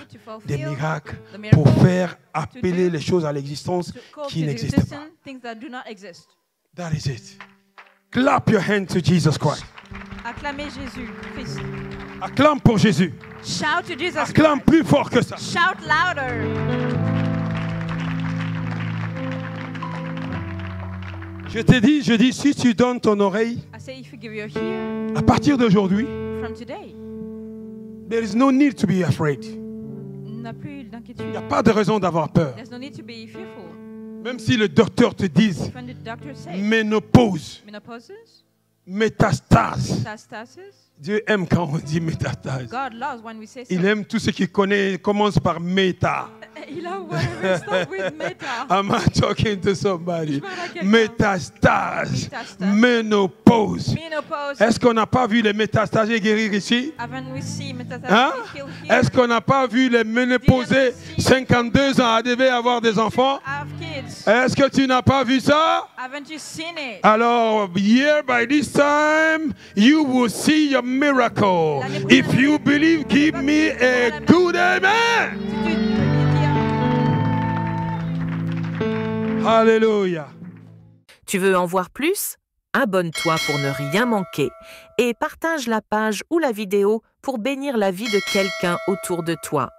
des miracles, pour faire appeler les choses à l'existence qui n'existaient pas. That is it. Clap your hand to Jesus Christ. Acclamez Jésus Christ. Acclame pour Jésus. Shout to Jesus. Acclame plus fort que ça. Shout louder. Je dis, si tu donnes ton oreille, à partir d'aujourd'hui, there is no need to be afraid. Il n'y a pas de raison d'avoir peur. Même si le docteur te dise ménopause, métastase. Dieu aime quand on dit métastase. Il aime tout ce qu'il connaît, commence par méta. Am I talking to somebody? Métastase, ménopause. Est-ce qu'on n'a pas vu les métastasés guérir ici? Hein? Est-ce qu'on n'a pas vu les ménopausés 52 ans à devoir avoir des enfants? Est-ce que tu n'as pas vu ça? Haven't you seen it? Alors, here by this time, you will see your miracle. If you believe, give me a good amen. Alléluia. Tu veux en voir plus? Abonne-toi pour ne rien manquer et partage la page ou la vidéo pour bénir la vie de quelqu'un autour de toi.